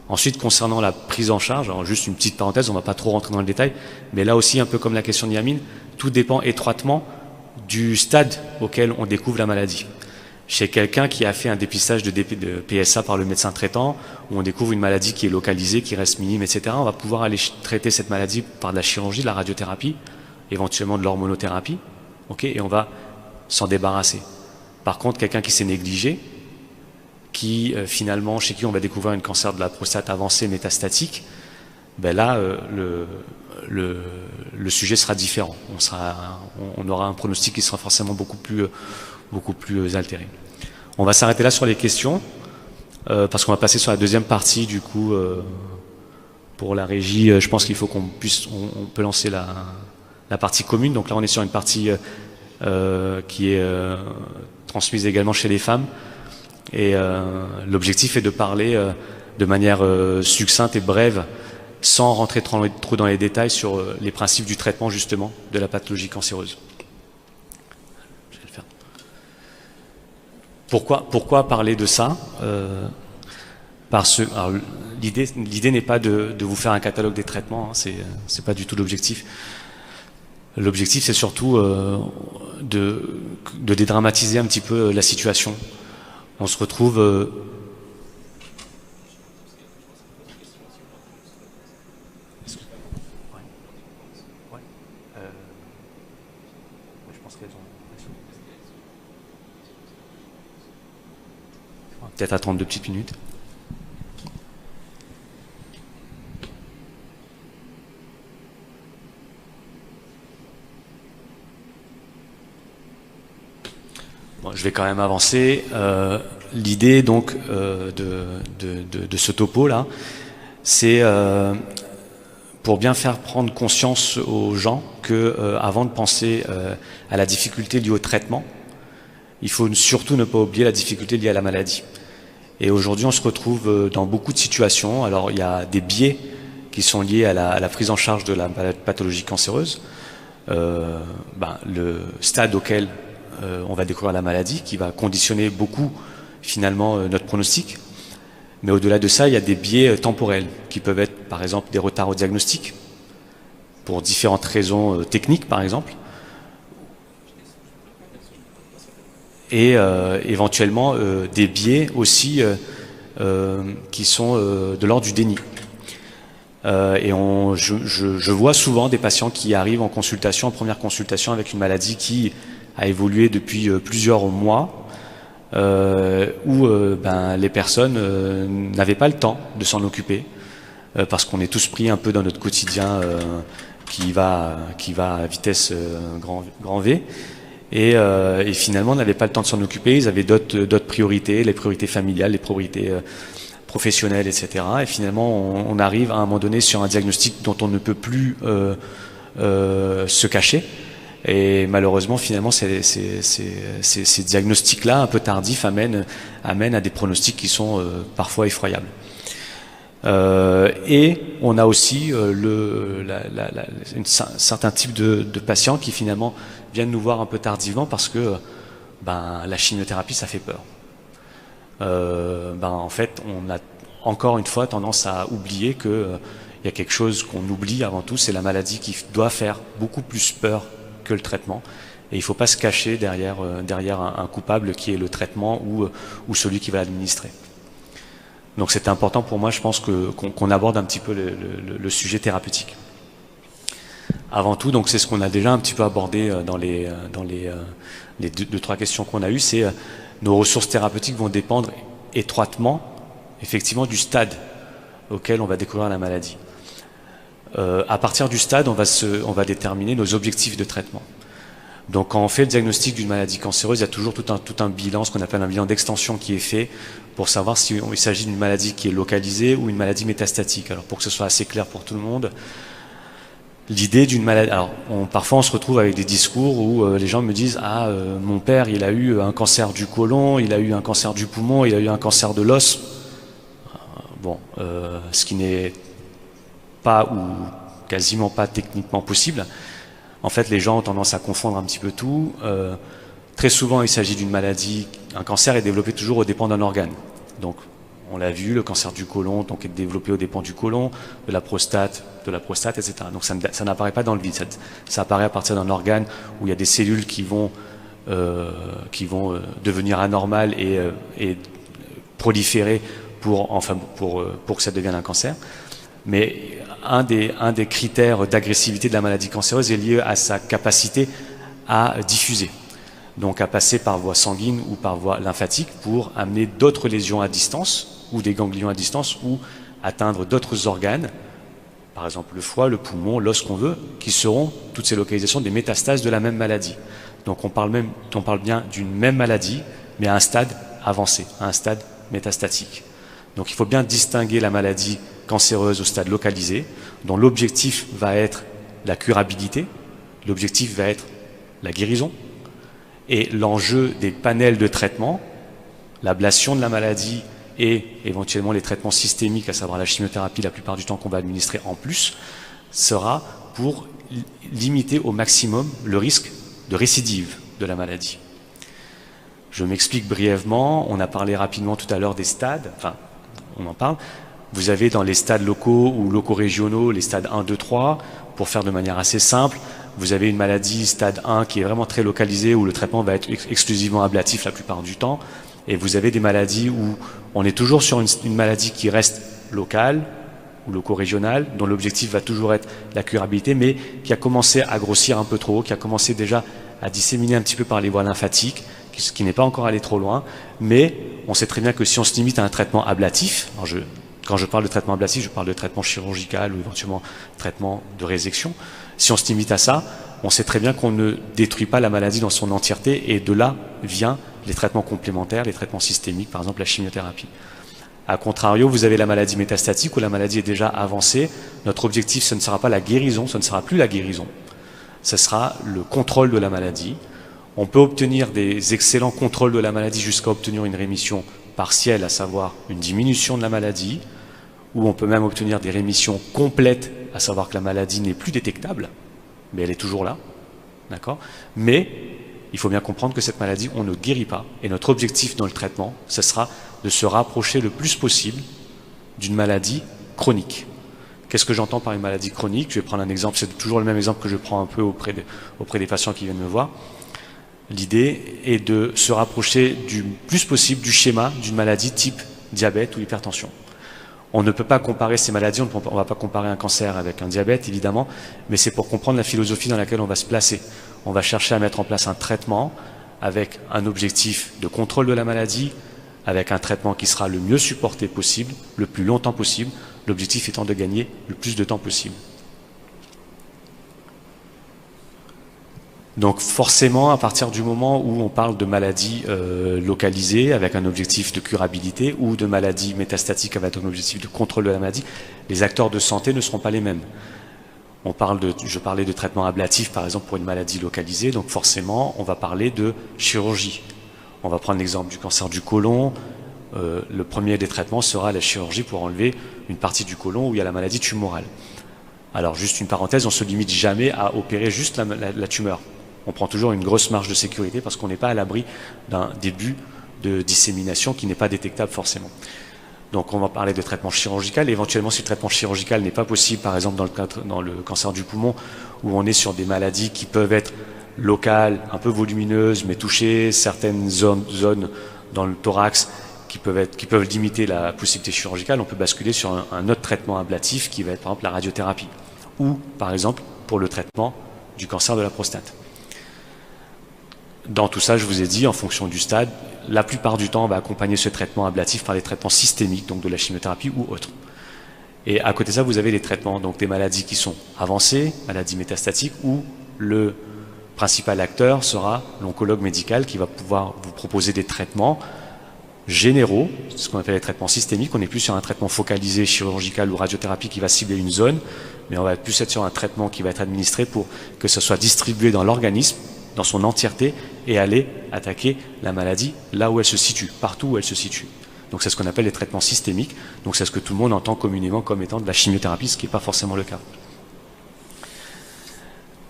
Ensuite, concernant la prise en charge, alors juste une petite parenthèse, on ne va pas trop rentrer dans le détail, mais là aussi, un peu comme la question de Yamine, tout dépend étroitement du stade auquel on découvre la maladie. Chez quelqu'un qui a fait un dépistage de PSA par le médecin traitant, où on découvre une maladie qui est localisée, qui reste minime, etc., on va pouvoir aller traiter cette maladie par de la chirurgie, de la radiothérapie, éventuellement de l'hormonothérapie, et on va s'en débarrasser. Par contre, quelqu'un qui s'est négligé, qui finalement, chez qui on va découvrir un cancer de la prostate avancé métastatique, ben là, le sujet sera différent. On aura un pronostic qui sera forcément beaucoup plus altéré. On va s'arrêter là sur les questions, parce qu'on va passer sur la deuxième partie, du coup, pour la régie. Je pense qu'il faut on peut lancer la partie commune. Donc là, on est sur une partie qui est transmise également chez les femmes. Et l'objectif est de parler de manière succincte et brève, sans rentrer trop dans les détails sur les principes du traitement justement de la pathologie cancéreuse. Je vais le faire. Pourquoi parler de ça? L'idée n'est pas de vous faire un catalogue des traitements, hein, c'est pas du tout l'objectif. L'objectif, c'est surtout de dédramatiser un petit peu la situation. On se retrouve peut-être attendre 2 petites minutes. Bon, je vais quand même avancer. L'idée donc de ce topo là, c'est pour bien faire prendre conscience aux gens que avant de penser à la difficulté liée au traitement, il faut surtout ne pas oublier la difficulté liée à la maladie. Et aujourd'hui, on se retrouve dans beaucoup de situations. Alors, il y a des biais qui sont liés à la prise en charge de la pathologie cancéreuse, le stade auquel on va découvrir la maladie, qui va conditionner beaucoup finalement notre pronostic. Mais au-delà de ça, il y a des biais temporels qui peuvent être par exemple des retards au diagnostic pour différentes raisons techniques par exemple, et éventuellement des biais aussi qui sont de l'ordre du déni. Et je vois souvent des patients qui arrivent en consultation, en première consultation, avec une maladie qui a évolué depuis plusieurs mois, où les personnes n'avaient pas le temps de s'en occuper, parce qu'on est tous pris un peu dans notre quotidien qui va à vitesse grand V, et finalement n'avaient pas le temps de s'en occuper. Ils avaient d'autres priorités, les priorités familiales, les priorités professionnelles, etc. Et finalement on arrive à un moment donné sur un diagnostic dont on ne peut plus se cacher. Et malheureusement, finalement, ces diagnostics-là, un peu tardifs, amènent à des pronostics qui sont parfois effroyables. Et on a aussi certain type de patients qui finalement viennent nous voir un peu tardivement parce que la chimiothérapie, ça fait peur. En fait, on a encore une fois tendance à oublier que il y a quelque chose qu'on oublie avant tout, c'est la maladie qui doit faire beaucoup plus peur que le traitement. Et il ne faut pas se cacher derrière un coupable qui est le traitement ou celui qui va l'administrer. Donc c'est important pour moi, je pense, qu'on aborde un petit peu le sujet thérapeutique. Avant tout, donc c'est ce qu'on a déjà un petit peu abordé dans les deux, trois questions qu'on a eues, c'est nos ressources thérapeutiques vont dépendre étroitement, effectivement, du stade auquel on va découvrir la maladie. À partir du stade, on va déterminer nos objectifs de traitement. Donc quand on fait le diagnostic d'une maladie cancéreuse, il y a toujours tout un bilan, ce qu'on appelle un bilan d'extension qui est fait pour savoir s'il s'agit d'une maladie qui est localisée ou une maladie métastatique. Alors pour que ce soit assez clair pour tout le monde, l'idée d'une maladie... Alors parfois on se retrouve avec des discours où les gens me disent « Ah, mon père il a eu un cancer du côlon, il a eu un cancer du poumon, il a eu un cancer de l'os. » Ce qui n'est pas ou quasiment pas techniquement possible. En fait, les gens ont tendance à confondre un petit peu tout. Très souvent, il s'agit d'une maladie. Un cancer est développé toujours aux dépens d'un organe. Donc, on l'a vu, le cancer du côlon donc, est développé aux dépens du côlon, de la prostate, etc. Donc, ça n'apparaît pas dans le vide. Ça apparaît à partir d'un organe où il y a des cellules qui vont devenir anormales et proliférer pour que ça devienne un cancer. Mais un des critères d'agressivité de la maladie cancéreuse est lié à sa capacité à diffuser, donc à passer par voie sanguine ou par voie lymphatique pour amener d'autres lésions à distance ou des ganglions à distance ou atteindre d'autres organes, par exemple le foie, le poumon, l'os qu'on veut, qui seront toutes ces localisations des métastases de la même maladie. Donc on parle bien d'une même maladie, mais à un stade avancé, à un stade métastatique. Donc il faut bien distinguer la maladie cancéreuse au stade localisé, dont l'objectif va être la curabilité, l'objectif va être la guérison, et l'enjeu des panels de traitement, l'ablation de la maladie et éventuellement les traitements systémiques, à savoir la chimiothérapie la plupart du temps qu'on va administrer en plus, sera pour limiter au maximum le risque de récidive de la maladie. Je m'explique brièvement, on a parlé rapidement tout à l'heure des stades, enfin on en parle. Vous avez dans les stades locaux ou locaux régionaux les stades 1, 2, 3, pour faire de manière assez simple. Vous avez une maladie stade 1 qui est vraiment très localisée où le traitement va être exclusivement ablatif la plupart du temps. Et vous avez des maladies où on est toujours sur une maladie qui reste locale ou loco-régionale, dont l'objectif va toujours être la curabilité, mais qui a commencé à grossir un peu trop, qui a commencé déjà à disséminer un petit peu par les voies lymphatiques, ce qui n'est pas encore allé trop loin, mais on sait très bien que si on se limite à un traitement ablatif, quand je parle de traitement ablatif, je parle de traitement chirurgical ou éventuellement traitement de résection, si on se limite à ça, on sait très bien qu'on ne détruit pas la maladie dans son entièreté et de là vient les traitements complémentaires, les traitements systémiques, par exemple la chimiothérapie. A contrario, vous avez la maladie métastatique où la maladie est déjà avancée. Notre objectif, ce ne sera pas la guérison, ce ne sera plus la guérison, ce sera le contrôle de la maladie. On peut obtenir des excellents contrôles de la maladie jusqu'à obtenir une rémission partielle, à savoir une diminution de la maladie, ou on peut même obtenir des rémissions complètes, à savoir que la maladie n'est plus détectable, mais elle est toujours là, d'accord ? Mais il faut bien comprendre que cette maladie, on ne guérit pas, et notre objectif dans le traitement, ce sera de se rapprocher le plus possible d'une maladie chronique. Qu'est-ce que j'entends par une maladie chronique ? Je vais prendre un exemple, c'est toujours le même exemple que je prends un peu auprès des patients qui viennent me voir. L'idée est de se rapprocher du plus possible du schéma d'une maladie type diabète ou hypertension. On ne peut pas comparer ces maladies, on ne va pas comparer un cancer avec un diabète évidemment, mais c'est pour comprendre la philosophie dans laquelle on va se placer. On va chercher à mettre en place un traitement avec un objectif de contrôle de la maladie, avec un traitement qui sera le mieux supporté possible, le plus longtemps possible, l'objectif étant de gagner le plus de temps possible. Donc forcément, à partir du moment où on parle de maladies localisées avec un objectif de curabilité ou de maladies métastatiques avec un objectif de contrôle de la maladie, les acteurs de santé ne seront pas les mêmes. Je parlais de traitement ablatif par exemple pour une maladie localisée, donc forcément on va parler de chirurgie. On va prendre l'exemple du cancer du côlon, le premier des traitements sera la chirurgie pour enlever une partie du côlon où il y a la maladie tumorale. Alors juste une parenthèse, on ne se limite jamais à opérer juste la tumeur. On prend toujours une grosse marge de sécurité parce qu'on n'est pas à l'abri d'un début de dissémination qui n'est pas détectable forcément. Donc on va parler de traitement chirurgical. Éventuellement, si le traitement chirurgical n'est pas possible, par exemple dans le cancer du poumon, où on est sur des maladies qui peuvent être locales, un peu volumineuses, mais toucher certaines zones dans le thorax qui peuvent limiter la possibilité chirurgicale, on peut basculer sur un autre traitement ablatif qui va être par exemple la radiothérapie. Ou par exemple pour le traitement du cancer de la prostate. Dans tout ça, je vous ai dit, en fonction du stade, la plupart du temps, on va accompagner ce traitement ablatif par des traitements systémiques, donc de la chimiothérapie ou autre. Et à côté de ça, vous avez les traitements, donc des maladies qui sont avancées, maladies métastatiques, où le principal acteur sera l'oncologue médical qui va pouvoir vous proposer des traitements généraux, ce qu'on appelle les traitements systémiques. On n'est plus sur un traitement focalisé, chirurgical ou radiothérapie qui va cibler une zone, mais on va plus être sur un traitement qui va être administré pour que ce soit distribué dans l'organisme, dans son entièreté, et aller attaquer la maladie là où elle se situe, partout où elle se situe. Donc c'est ce qu'on appelle les traitements systémiques, donc c'est ce que tout le monde entend communément comme étant de la chimiothérapie, ce qui n'est pas forcément le cas.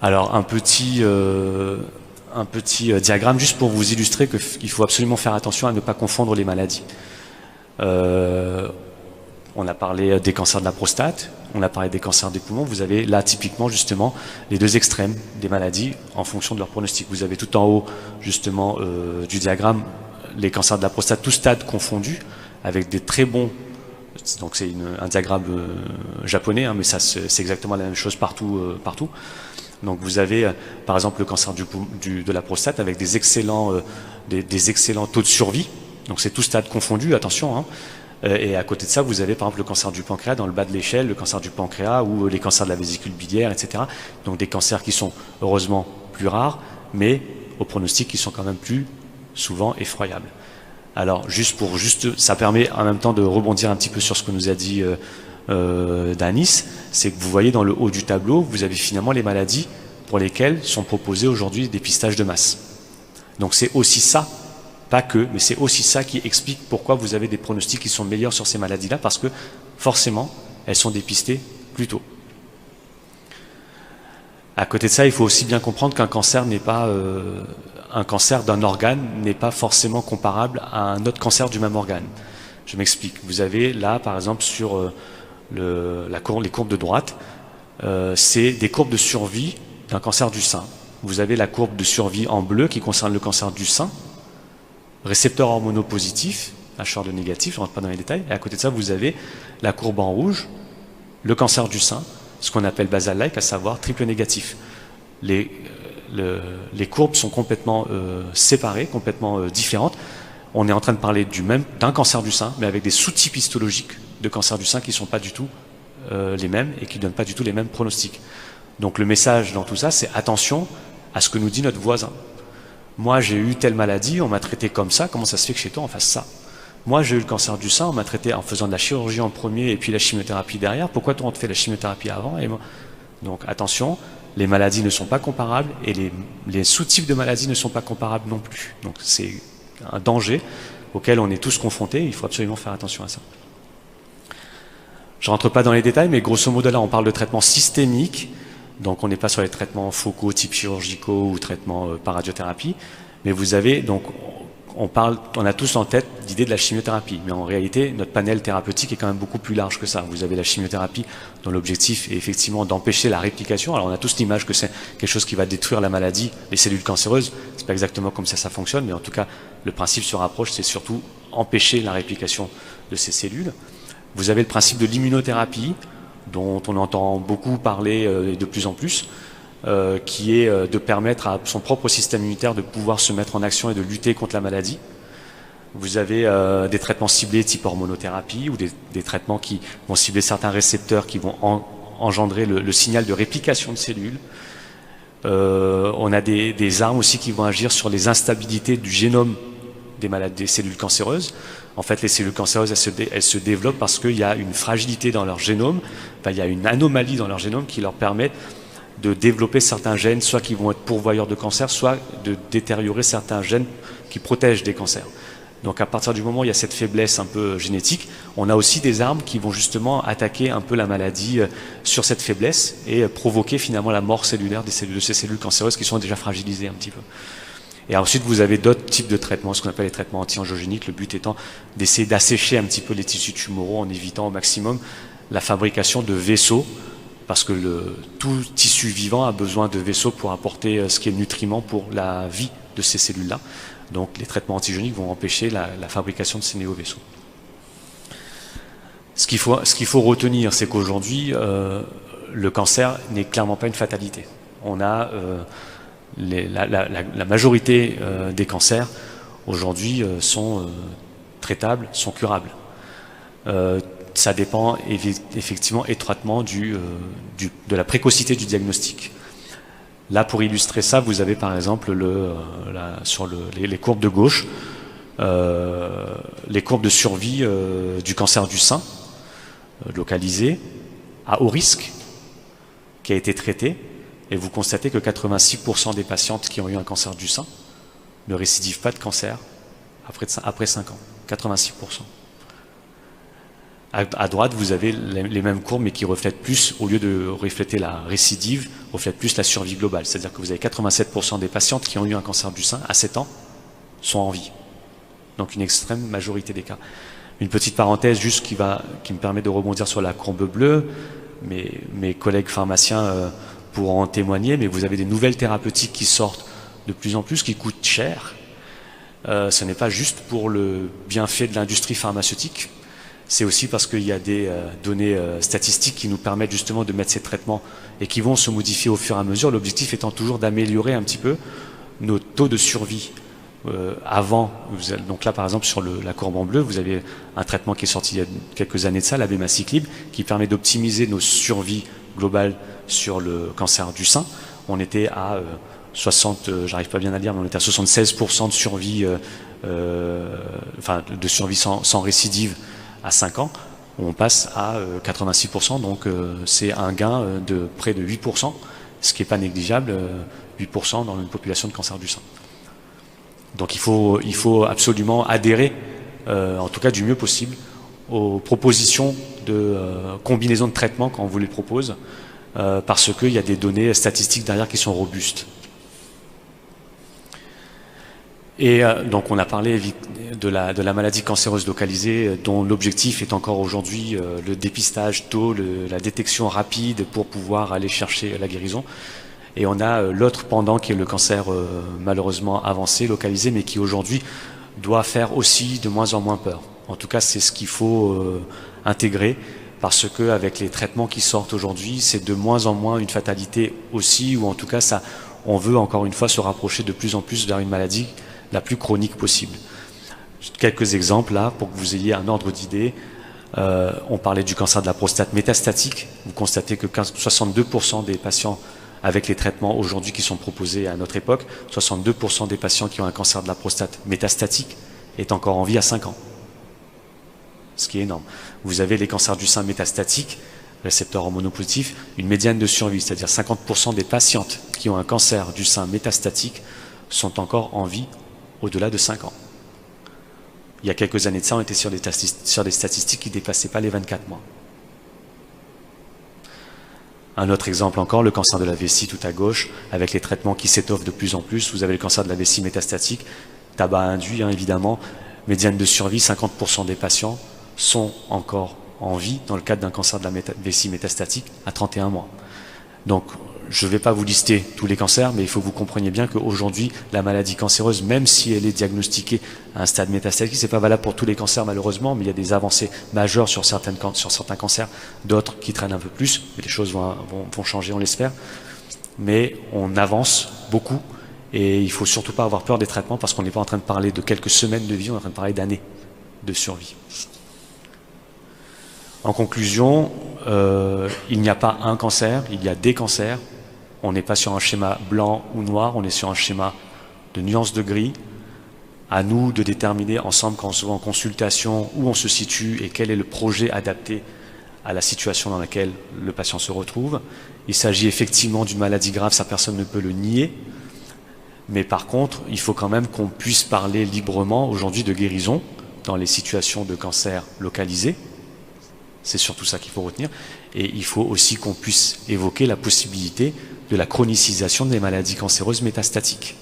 Alors un petit diagramme juste pour vous illustrer qu'il faut absolument faire attention à ne pas confondre les maladies. On a parlé des cancers de la prostate, on a parlé des cancers des poumons. Vous avez là typiquement justement les deux extrêmes des maladies en fonction de leur pronostic. Vous avez tout en haut justement du diagramme les cancers de la prostate, tous stades confondus, avec des très bons. Donc c'est un diagramme japonais, hein, mais ça c'est exactement la même chose partout. Donc vous avez par exemple le cancer de la prostate avec des excellents taux de survie. Donc c'est tous stades confondus, attention. Hein. Et à côté de ça, vous avez par exemple le cancer du pancréas dans le bas de l'échelle, le cancer du pancréas ou les cancers de la vésicule biliaire, etc. Donc des cancers qui sont heureusement plus rares, mais au pronostic qui sont quand même plus souvent effroyables. Alors ça permet en même temps de rebondir un petit peu sur ce que nous a dit Danis, c'est que vous voyez dans le haut du tableau, vous avez finalement les maladies pour lesquelles sont proposés aujourd'hui des dépistages de masse. Donc c'est aussi ça, pas que, mais c'est aussi ça qui explique pourquoi vous avez des pronostics qui sont meilleurs sur ces maladies-là, parce que forcément, elles sont dépistées plus tôt. À côté de ça, il faut aussi bien comprendre qu'un cancer n'est pas un cancer d'un organe n'est pas forcément comparable à un autre cancer du même organe. Je m'explique. Vous avez là, par exemple, sur les courbes de droite, c'est des courbes de survie d'un cancer du sein. Vous avez la courbe de survie en bleu qui concerne le cancer du sein, récepteurs hormonaux positifs, HER2 négatif, je ne rentre pas dans les détails, et à côté de ça, vous avez la courbe en rouge, le cancer du sein, ce qu'on appelle basal-like, à savoir triple négatif. Les courbes sont complètement séparées, complètement différentes. On est en train de parler d'un cancer du sein, mais avec des sous-types histologiques de cancer du sein qui ne sont pas du tout les mêmes et qui ne donnent pas du tout les mêmes pronostics. Donc le message dans tout ça, c'est attention à ce que nous dit notre voisin. Moi, j'ai eu telle maladie, on m'a traité comme ça, comment ça se fait que chez toi on fasse ça? Moi, j'ai eu le cancer du sein, on m'a traité en faisant de la chirurgie en premier et puis la chimiothérapie derrière. Pourquoi toi on te fait la chimiothérapie avant et moi... Donc attention, les maladies ne sont pas comparables et les sous-types de maladies ne sont pas comparables non plus. Donc c'est un danger auquel on est tous confrontés, il faut absolument faire attention à ça. Je ne rentre pas dans les détails, mais grosso modo là on parle de traitements systémiques, donc on n'est pas sur les traitements focaux type chirurgicaux ou traitements par radiothérapie, mais vous avez donc on a tous en tête l'idée de la chimiothérapie, mais en réalité notre panel thérapeutique est quand même beaucoup plus large que ça. Vous avez la chimiothérapie dont l'objectif est effectivement d'empêcher la réplication. Alors on a tous l'image que c'est quelque chose qui va détruire la maladie, les cellules cancéreuses. C'est pas exactement comme ça fonctionne, mais en tout cas le principe se rapproche, c'est surtout empêcher la réplication de ces cellules. Vous avez le principe de l'immunothérapie, dont on entend beaucoup parler et de plus en plus, qui est de permettre à son propre système immunitaire de pouvoir se mettre en action et de lutter contre la maladie. Vous avez des traitements ciblés type hormonothérapie ou des traitements qui vont cibler certains récepteurs qui vont engendrer le signal de réplication de cellules. On a des armes aussi qui vont agir sur les instabilités du génome des cellules cancéreuses. En fait, les cellules cancéreuses, elles se développent parce qu'il y a une fragilité dans leur génome, enfin, il y a une anomalie dans leur génome qui leur permet de développer certains gènes, soit qui vont être pourvoyeurs de cancer, soit de détériorer certains gènes qui protègent des cancers. Donc à partir du moment où il y a cette faiblesse un peu génétique, on a aussi des armes qui vont justement attaquer un peu la maladie sur cette faiblesse et provoquer finalement la mort cellulaire de ces cellules cancéreuses qui sont déjà fragilisées un petit peu. Et ensuite, vous avez d'autres types de traitements, ce qu'on appelle les traitements anti-angiogéniques, le but étant d'essayer d'assécher un petit peu les tissus tumoraux en évitant au maximum la fabrication de vaisseaux, parce que tout tissu vivant a besoin de vaisseaux pour apporter ce qui est nutriment pour la vie de ces cellules-là. Donc les traitements antigéniques vont empêcher la fabrication de ces néo-vaisseaux. Ce qu'il faut retenir, c'est qu'aujourd'hui, le cancer n'est clairement pas une fatalité. On a la majorité des cancers aujourd'hui sont traitables, sont curables. Ça dépend effectivement étroitement de la précocité du diagnostic. Là, pour illustrer ça, vous avez par exemple sur les courbes de gauche, les courbes de survie du cancer du sein, localisé, à haut risque, qui a été traité, et vous constatez que 86% des patientes qui ont eu un cancer du sein ne récidivent pas de cancer après 5 ans. 86%. À droite, vous avez les mêmes courbes, mais qui reflètent plus, au lieu de refléter la récidive, reflètent plus la survie globale. C'est-à-dire que vous avez 87% des patientes qui ont eu un cancer du sein à 7 ans sont en vie. Donc une extrême majorité des cas. Une petite parenthèse juste qui me permet de rebondir sur la courbe bleue. Mes collègues pharmaciens pourront en témoigner, mais vous avez des nouvelles thérapeutiques qui sortent de plus en plus, qui coûtent cher. Ce n'est pas juste pour le bienfait de l'industrie pharmaceutique. C'est aussi parce qu'il y a des données statistiques qui nous permettent justement de mettre ces traitements et qui vont se modifier au fur et à mesure. L'objectif étant toujours d'améliorer un petit peu nos taux de survie. Donc là par exemple sur la courbe en bleu, vous avez un traitement qui est sorti il y a quelques années de ça, l'abemaciclib, qui permet d'optimiser nos survies globales sur le cancer du sein. On était à j'arrive pas bien à dire, mais on était à 76% de survie, de survie sans récidive à 5 ans, on passe à 86%, donc c'est un gain de près de 8%, ce qui n'est pas négligeable, 8% dans une population de cancer du sein. Donc il faut absolument adhérer, en tout cas du mieux possible, aux propositions de combinaison de traitements quand on vous les propose, parce qu'il y a des données statistiques derrière qui sont robustes. Et donc on a parlé de la maladie cancéreuse localisée dont l'objectif est encore aujourd'hui le dépistage tôt, la détection rapide pour pouvoir aller chercher la guérison. Et on a l'autre pendant qui est le cancer malheureusement avancé, localisé, mais qui aujourd'hui doit faire aussi de moins en moins peur. En tout cas, c'est ce qu'il faut intégrer, parce que avec les traitements qui sortent aujourd'hui, c'est de moins en moins une fatalité aussi, ou en tout cas, on veut encore une fois se rapprocher de plus en plus vers une maladie la plus chronique possible. Quelques exemples là, pour que vous ayez un ordre d'idée. On parlait du cancer de la prostate métastatique. Vous constatez que 62% des patients avec les traitements aujourd'hui qui sont proposés à notre époque, 62% des patients qui ont un cancer de la prostate métastatique est encore en vie à 5 ans. Ce qui est énorme. Vous avez les cancers du sein métastatiques, récepteurs hormonopositifs, une médiane de survie, c'est-à-dire 50% des patientes qui ont un cancer du sein métastatique sont encore en vie au-delà de 5 ans. Il y a quelques années de ça, on était sur des statistiques qui ne dépassaient pas les 24 mois. Un autre exemple encore, le cancer de la vessie tout à gauche, avec les traitements qui s'étoffent de plus en plus. Vous avez le cancer de la vessie métastatique, tabac induit évidemment, médiane de survie, 50% des patients sont encore en vie dans le cadre d'un cancer de la vessie métastatique à 31 mois. Donc, je ne vais pas vous lister tous les cancers, mais il faut que vous compreniez bien qu'aujourd'hui, la maladie cancéreuse, même si elle est diagnostiquée à un stade métastatique, ce n'est pas valable pour tous les cancers malheureusement, mais il y a des avancées majeures sur certains cancers, d'autres qui traînent un peu plus, mais les choses vont changer, on l'espère. Mais on avance beaucoup, et il ne faut surtout pas avoir peur des traitements, parce qu'on n'est pas en train de parler de quelques semaines de vie, on est en train de parler d'années de survie. En conclusion, il n'y a pas un cancer, il y a des cancers. On n'est pas sur un schéma blanc ou noir, on est sur un schéma de nuances de gris. À nous de déterminer ensemble, quand on se voit en consultation, où on se situe et quel est le projet adapté à la situation dans laquelle le patient se retrouve. Il s'agit effectivement d'une maladie grave, ça personne ne peut le nier. Mais par contre, il faut quand même qu'on puisse parler librement aujourd'hui de guérison dans les situations de cancer localisé. C'est surtout ça qu'il faut retenir. Et il faut aussi qu'on puisse évoquer la possibilité de la chronicisation des maladies cancéreuses métastatiques.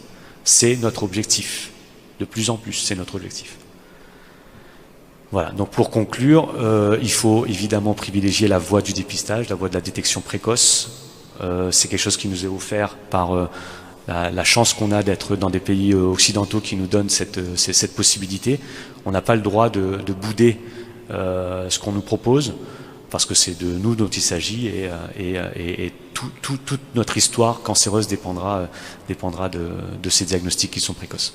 C'est notre objectif. De plus en plus, c'est notre objectif. Voilà, donc pour conclure, il faut évidemment privilégier la voie du dépistage, la voie de la détection précoce. C'est quelque chose qui nous est offert par la chance qu'on a d'être dans des pays occidentaux qui nous donnent cette possibilité. On n'a pas le droit de bouder ce qu'on nous propose, parce que c'est de nous dont il s'agit, et toute notre histoire cancéreuse dépendra de ces diagnostics qui sont précoces.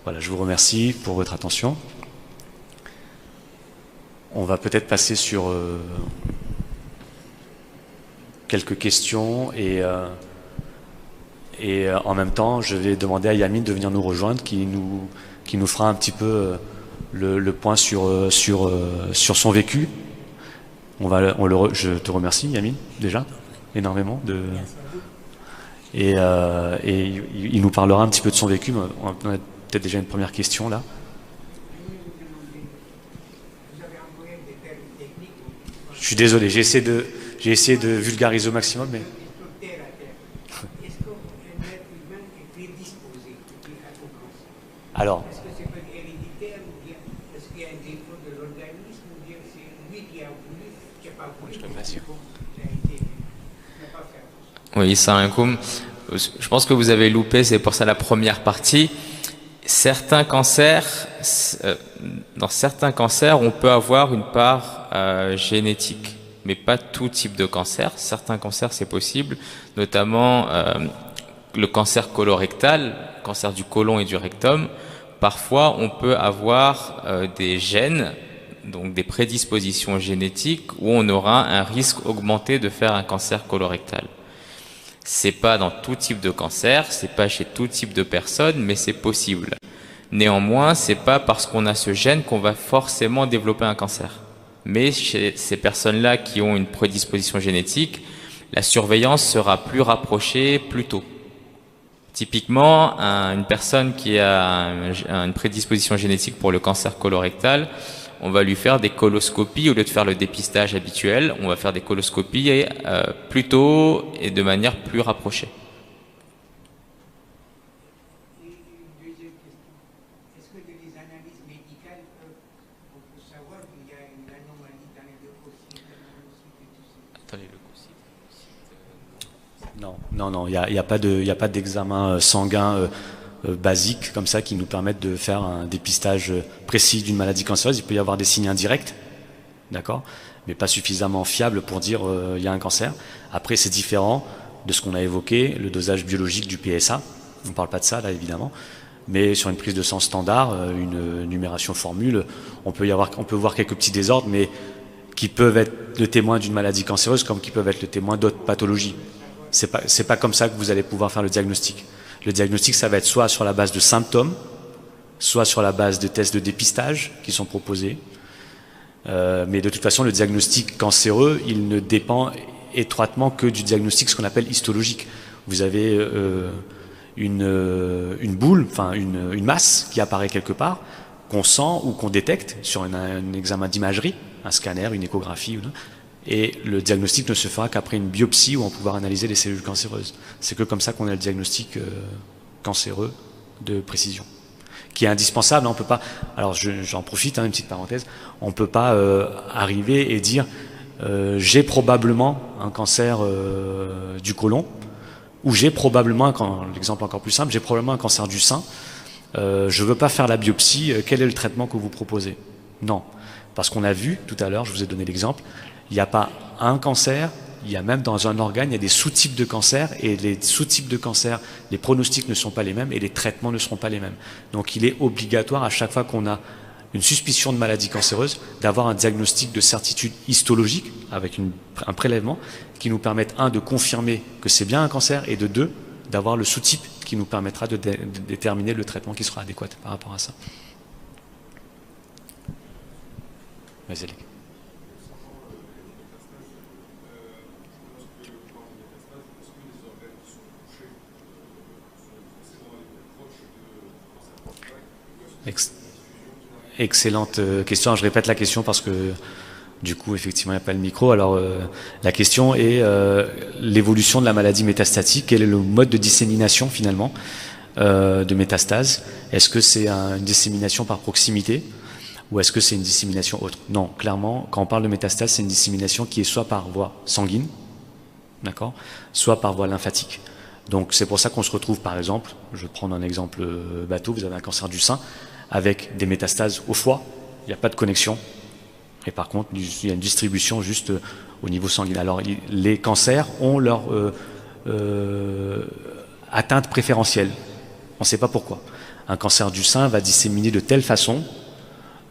Voilà, je vous remercie pour votre attention. On va peut-être passer sur quelques questions et en même temps, je vais demander à Yamine de venir nous rejoindre, qui nous fera un petit peu le point sur son vécu. Je te remercie, Yamine, déjà, énormément. Et il nous parlera un petit peu de son vécu. On a peut-être déjà une première question, là. Je suis désolé, j'ai essayé de vulgariser au maximum, mais... Alors, est-ce que c'est héréditaire ou bien est-ce qu'il y a un défaut de l'organisme ou bien c'est lui qui a voulu, qui n'a pas voulu,
Oui, Salam. Je pense que vous avez loupé, c'est pour ça la première partie. Certains cancers, dans certains cancers, on peut avoir une part génétique, mais pas tout type de cancer. Certains cancers, c'est possible, notamment le cancer colorectal, cancer du côlon et du rectum. Parfois, on peut avoir des gènes, donc des prédispositions génétiques, où on aura un risque augmenté de faire un cancer colorectal. C'est pas dans tout type de cancer, c'est pas chez tout type de personnes, mais c'est possible. Néanmoins, c'est pas parce qu'on a ce gène qu'on va forcément développer un cancer. Mais chez ces personnes-là qui ont une prédisposition génétique, la surveillance sera plus rapprochée plus tôt. Typiquement, une personne qui a une prédisposition génétique pour le cancer colorectal, on va lui faire des coloscopies au lieu de faire le dépistage habituel. On va faire des coloscopies plus tôt et de manière plus rapprochée.
Est-ce que des analyses médicales, on peut savoir qu'il y a une anomalie dans les leucocytes, et tout ça?
Attendez, leucocytes.
Non, il n'y a pas d'examen sanguin basique comme ça qui nous permettent de faire un dépistage précis d'une maladie cancéreuse. Il peut y avoir des signes indirects, d'accord, mais pas suffisamment fiables pour dire il y a un cancer. Après, c'est différent de ce qu'on a évoqué, le dosage biologique du PSA. On ne parle pas de ça là, évidemment. Mais sur une prise de sang standard, une numération formule, on peut voir quelques petits désordres, mais qui peuvent être le témoin d'une maladie cancéreuse comme qui peuvent être le témoin d'autres pathologies. C'est pas comme ça que vous allez pouvoir faire le diagnostic. Le diagnostic, ça va être soit sur la base de symptômes, soit sur la base de tests de dépistage qui sont proposés. Mais de toute façon, le diagnostic cancéreux, il ne dépend étroitement que du diagnostic, ce qu'on appelle histologique. Vous avez une boule, enfin une masse qui apparaît quelque part, qu'on sent ou qu'on détecte sur un examen d'imagerie, un scanner, une échographie, et le diagnostic ne se fera qu'après une biopsie où on pourra analyser les cellules cancéreuses. C'est que comme ça qu'on a le diagnostic cancéreux de précision, qui est indispensable. On peut pas, alors j'en profite, une petite parenthèse, on ne peut pas arriver et dire j'ai probablement un cancer du côlon, ou j'ai probablement, l'exemple encore plus simple, j'ai probablement un cancer du sein, je ne veux pas faire la biopsie, quel est le traitement que vous proposez? Non, parce qu'on a vu tout à l'heure, je vous ai donné l'exemple, il n'y a pas un cancer, il y a même dans un organe, il y a des sous-types de cancer, et les sous-types de cancer, les pronostics ne sont pas les mêmes et les traitements ne seront pas les mêmes. Donc il est obligatoire à chaque fois qu'on a une suspicion de maladie cancéreuse, d'avoir un diagnostic de certitude histologique avec un prélèvement qui nous permette, de confirmer que c'est bien un cancer, et de deux, d'avoir le sous-type qui nous permettra de déterminer le traitement qui sera adéquat par rapport à ça. Vas-y. Ex- Excellente question. Je répète la question parce que du coup, effectivement, il n'y a pas le micro. Alors, la question est l'évolution de la maladie métastatique. Quel est le mode de dissémination finalement de métastase? Est-ce que c'est une dissémination par proximité ou est-ce que c'est une dissémination autre? Non, clairement, quand on parle de métastase, c'est une dissémination qui est soit par voie sanguine, d'accord, soit par voie lymphatique. Donc c'est pour ça qu'on se retrouve, par exemple, je vais prendre un exemple bateau, vous avez un cancer du sein avec des métastases au foie, il n'y a pas de connexion, et par contre il y a une distribution juste au niveau sanguin. Alors les cancers ont leur atteinte préférentielle, on ne sait pas pourquoi. Un cancer du sein va disséminer de telle façon,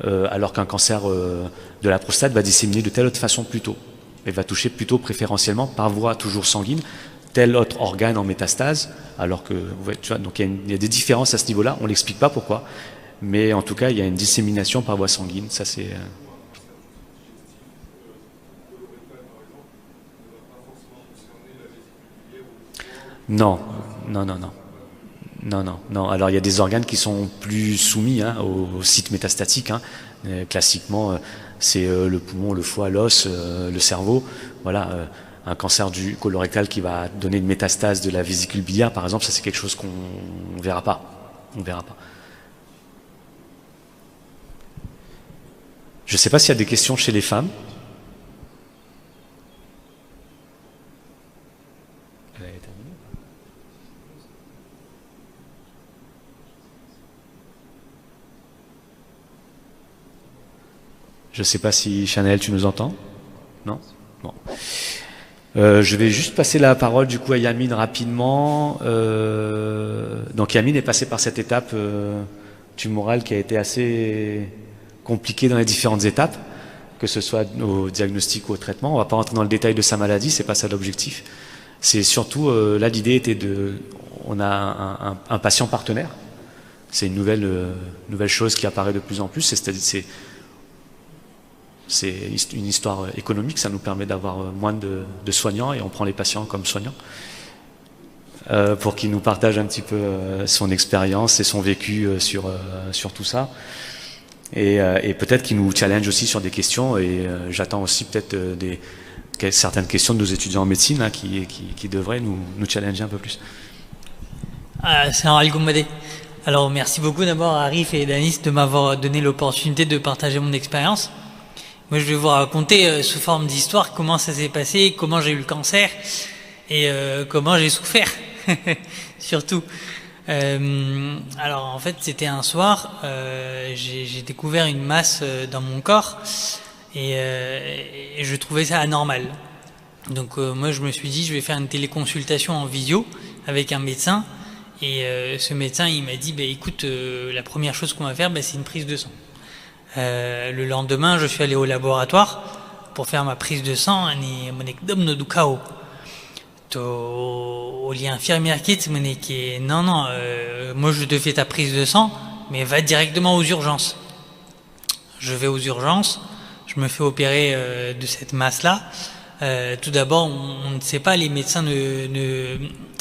alors qu'un cancer de la prostate va disséminer de telle autre façon plutôt, et va toucher plutôt préférentiellement par voie toujours sanguine tel autre organe en métastase, alors que, tu vois, donc il y a des différences à ce niveau-là, on ne l'explique pas pourquoi, mais en tout cas, il y a une dissémination par voie sanguine, ça c'est... Non, non, non, non. Non, non, non. Alors il y a des organes qui sont plus soumis au site métastatique. Classiquement, c'est le poumon, le foie, l'os, le cerveau. Voilà, un cancer du colorectal qui va donner une métastase de la vésicule biliaire, par exemple, ça c'est quelque chose qu'on ne verra pas. On verra pas. Je ne sais pas s'il y a des questions chez les femmes. Je ne sais pas si Chanel, tu nous entends? Non? Bon. Je vais juste passer la parole du coup à Yamine rapidement. Donc Yamine est passée par cette étape tumorale qui a été assez compliquée dans les différentes étapes, que ce soit au diagnostic ou au traitement. On ne va pas rentrer dans le détail de sa maladie, c'est pas ça l'objectif. C'est surtout, là l'idée était on a un patient partenaire. C'est une nouvelle chose qui apparaît de plus en plus. C'est une histoire économique, ça nous permet d'avoir moins de soignants et on prend les patients comme soignants pour qu'ils nous partagent un petit peu son expérience et son vécu sur tout ça. Et peut-être qu'ils nous challenge aussi sur des questions et j'attends aussi peut-être certaines questions de nos étudiants en médecine qui devraient nous challenger un peu plus.
Salam alaikum Madé. Alors merci beaucoup d'abord à Arif et Danis de m'avoir donné l'opportunité de partager mon expérience. Moi, je vais vous raconter sous forme d'histoire comment ça s'est passé, comment j'ai eu le cancer et comment j'ai souffert, surtout. Alors, en fait, c'était un soir, j'ai découvert une masse dans mon corps et je trouvais ça anormal. Donc, moi, je me suis dit, je vais faire une téléconsultation en visio avec un médecin et ce médecin, il m'a dit, écoute, la première chose qu'on va faire, c'est une prise de sang. Le lendemain, je suis allé au laboratoire pour faire ma prise de sang et l'infirmière qui m'a dit non, moi je te fais ta prise de sang, mais va directement aux urgences. Je vais aux urgences, je me fais opérer de cette masse-là. Tout d'abord, on ne sait pas, les médecins ne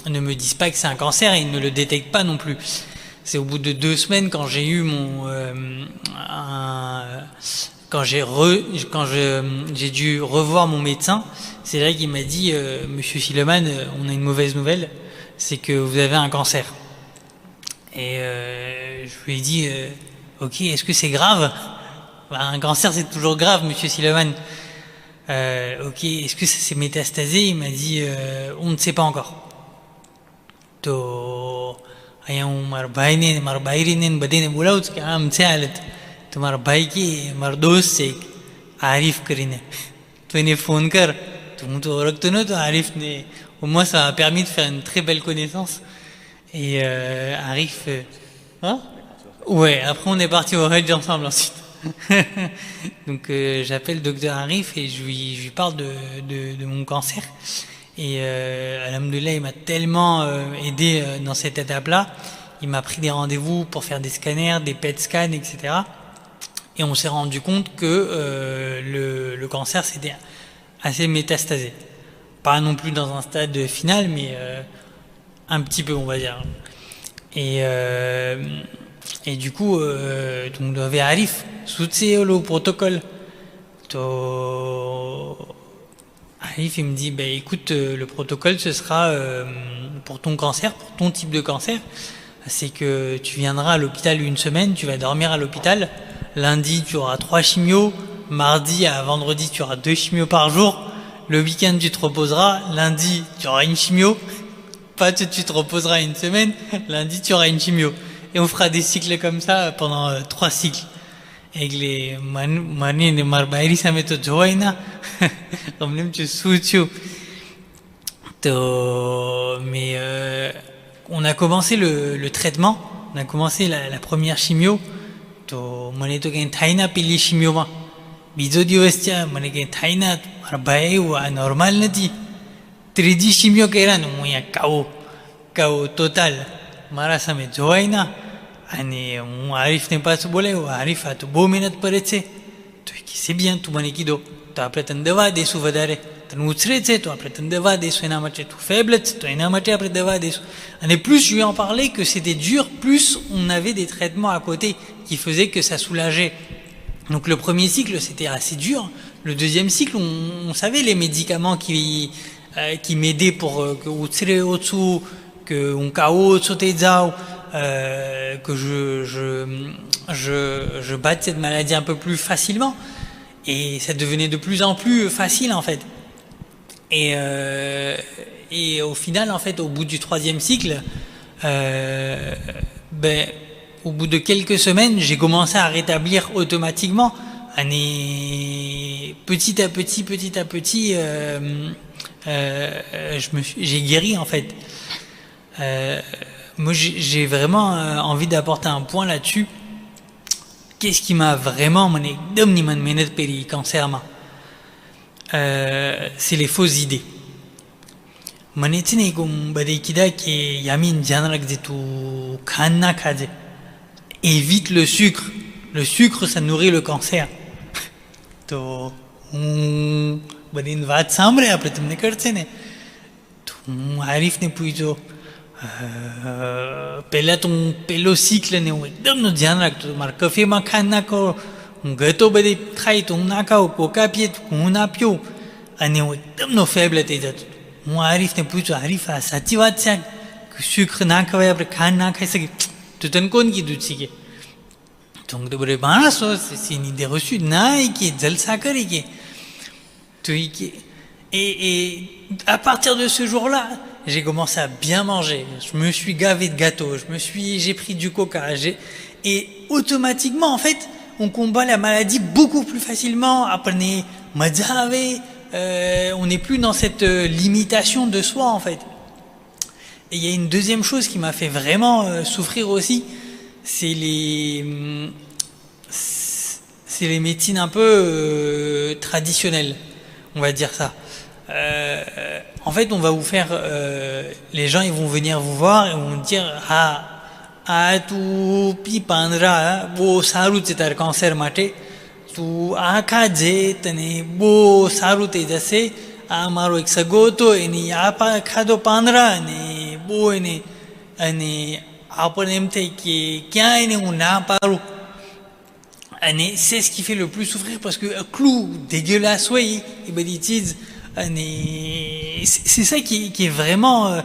me disent pas que c'est un cancer et ils ne le détectent pas non plus. C'est au bout de 2 semaines quand j'ai eu quand j'ai dû revoir mon médecin, c'est là qu'il m'a dit Monsieur Sileman, on a une mauvaise nouvelle, c'est que vous avez un cancer. Et je lui ai dit ok, est-ce que c'est grave? Un cancer c'est toujours grave, Monsieur Sileman. Ok, est-ce que ça s'est métastasé? Il m'a dit on ne sait pas encore. तुम्हारा भाई ने बदीने बोला उसके आम से हालत तुम्हारा भाई की हमारा दोस्त से आरिफ करीने तो इन्हें फोन कर तुम तो रखते ना तो आरिफ ने moi ça m'a permis de faire une très belle connaissance et Arif ouais, après on est parti au Hajj ensemble ensuite. Donc j'appelle docteur Arif et je lui parle de mon cancer. Et alhamdoulilah, il m'a tellement aidé dans cette étape-là. Il m'a pris des rendez-vous pour faire des scanners, des PET scans, etc. Et on s'est rendu compte que le cancer c'était assez métastasé. Pas non plus dans un stade final, mais un petit peu, on va dire. Et Et du coup, donc devait Arif, soutient le protocole. Arif, il me dit, ben écoute, le protocole, ce sera pour ton cancer, pour ton type de cancer, c'est que tu viendras à l'hôpital une semaine, tu vas dormir à l'hôpital. Lundi, tu auras 3 chimios. Mardi à vendredi, tu auras 2 chimios par jour. Le week-end, tu te reposeras. Lundi, tu auras une chimio. Pas tu te reposeras une semaine. Lundi, tu auras une chimio. Et on fera des cycles comme ça pendant 3 cycles. Et les mani ne marbairi ça met to joina. Comme même tu soutio. Mais on a commencé le traitement. On a commencé la première chimio. To mane to gain thaina pili chimio ma. Bijo દિવસ છે મને કે થાઈના મારા ભાઈ એવું નોર્મલ નથી ત્રીજી શીમ્યો કર્યા ને હું અહીંયા કાવો ટોટલ મારા સામે જોવાય ના અને હું આરીફને પાછું બોલાવ્યો આરીફ આ તો બહુ મહેનત કરે છે તો કે c'est bien તું મને કીધો તો આપણે તને દવા દેશું વધારે તને ઉછરે છે તો આપણે તને દવા દેશું એના માટે તું faible છે તો એના માટે આપણે દવા દેશું અને plus je lui en parlais que c'était dur plus on avait des traitements à côté qui faisaient que ça soulageait. Donc le premier cycle c'était assez dur. Le deuxième cycle on savait les médicaments qui m'aidaient pour que on kao que je batte cette maladie un peu plus facilement et ça devenait de plus en plus facile en fait. Et au final en fait au bout du 3e cycle au bout de quelques semaines, j'ai commencé à rétablir automatiquement. Petit à petit, j'ai guéri en fait. Moi, j'ai vraiment envie d'apporter un point là-dessus. Qu'est-ce qui m'a vraiment c'est les fausses idées. Évite le sucre. Le sucre, ça nourrit le cancer. To બધી વાત સાંભળે આપણે તમને કરશે ને તો હું આરીફને પૂછ્યો પહેલાં તો હું પહેલો cycle ને હું એકદમનું ધ્યાન રાખતો હતો મારા કફેમાં ખાંડ ના કરો હું ગતો બધી ખાઈ તો હું ના ખાઉં કોકા પીએ તો હું ના પીઉં અને હું એકદમનો ફેબલ થઈ જતો હું આરીફને પૂછ્યું આરીફ આ સાચી વાત છે કે સુક્ર ના ખવાય આપણે ખાંડ ના ખાઈ શકીએ તો તને કોણ કીધું છે કે donc de bonnes માણસો c'est une idée reçue નાઈ કે જલસા કરી કે તો et à partir de ce jour-là j'ai commencé à bien manger, je me suis gavé de gâteaux, j'ai pris du coca, et automatiquement en fait on combat la maladie beaucoup plus facilement. Après on n'est plus dans cette limitation de soi en fait. Et il y a une deuxième chose qui m'a fait vraiment souffrir aussi, c'est les médecines un peu traditionnelles, on va dire ça. En fait, on va vous faire, les gens ils vont venir vous voir et vont dire tu pi pandra bo saru છે તાર cancer માટે તું આ ખાજે તને બહુ સારું થઈ જશે આ મારો એક સગો હતો એની આ ખાધો પાંદડા અને બહુ એને અને આપણને એમ થાય કે ક્યાં એને હું ના પાડું. Et c'est ce qui fait le plus souffrir parce que clou dégueulasse ouais et bêtises. C'est ça qui est vraiment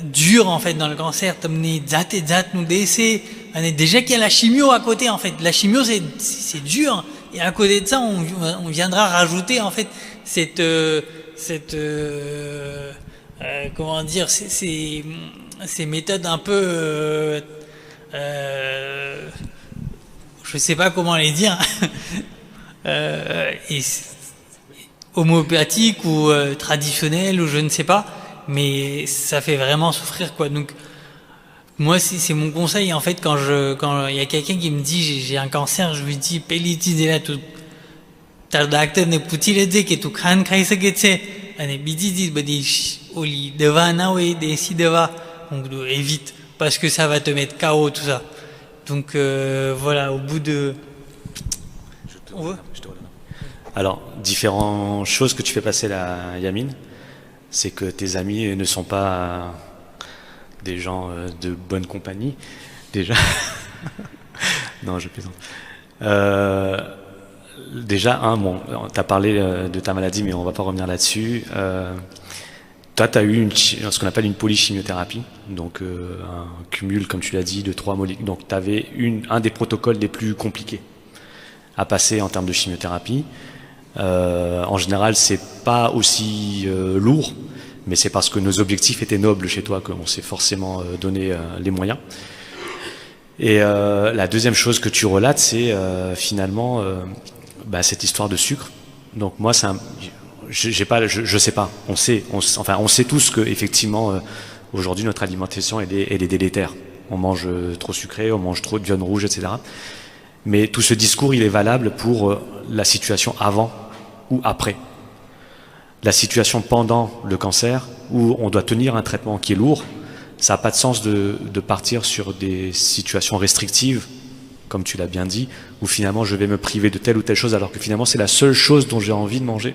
dur en fait dans le cancer. Nous décès. Déjà qu'il y a la chimio à côté en fait. La chimio c'est dur et à côté de ça on viendra rajouter en fait cette comment dire ces méthodes un peu je sais pas comment les dire et homéopathique ou traditionnel ou je ne sais pas, mais ça fait vraiment souffrir quoi. Donc moi c'est mon conseil en fait quand il y a quelqu'un qui me dit j'ai un cancer, je lui dis pelitise là tout tar docteur ne peut-il dire que tu khan khai શકે છે અને બીજી ચીજ બધી ઓલી દવા ના હોય દેશી દવા donc évite parce que ça va te mettre KO tout ça. Donc voilà, au bout de
Alors, différentes choses que tu fais passer là, Yamine, c'est que tes amis ne sont pas des gens de bonne compagnie. Déjà, non, je plaisante. Déjà, bon, tu as parlé de ta maladie, mais on va pas revenir là-dessus. Toi, tu as eu ce qu'on appelle une polychimiothérapie, donc un cumul, comme tu l'as dit, de 3 molécules. Donc, tu avais un des protocoles les plus compliqués à passer en termes de chimiothérapie. En général, c'est pas aussi lourd, mais c'est parce que nos objectifs étaient nobles chez toi qu'on s'est forcément donné les moyens. Et la deuxième chose que tu relates, c'est finalement cette histoire de sucre. Donc moi, je sais pas. On sait tous que effectivement aujourd'hui notre alimentation elle est délétère. On mange trop sucré, on mange trop de viande rouge, etc. Mais tout ce discours, il est valable pour la situation avant ou après. La situation pendant le cancer, où on doit tenir un traitement qui est lourd, ça n'a pas de sens de partir sur des situations restrictives, comme tu l'as bien dit, où finalement je vais me priver de telle ou telle chose, alors que finalement c'est la seule chose dont j'ai envie de manger,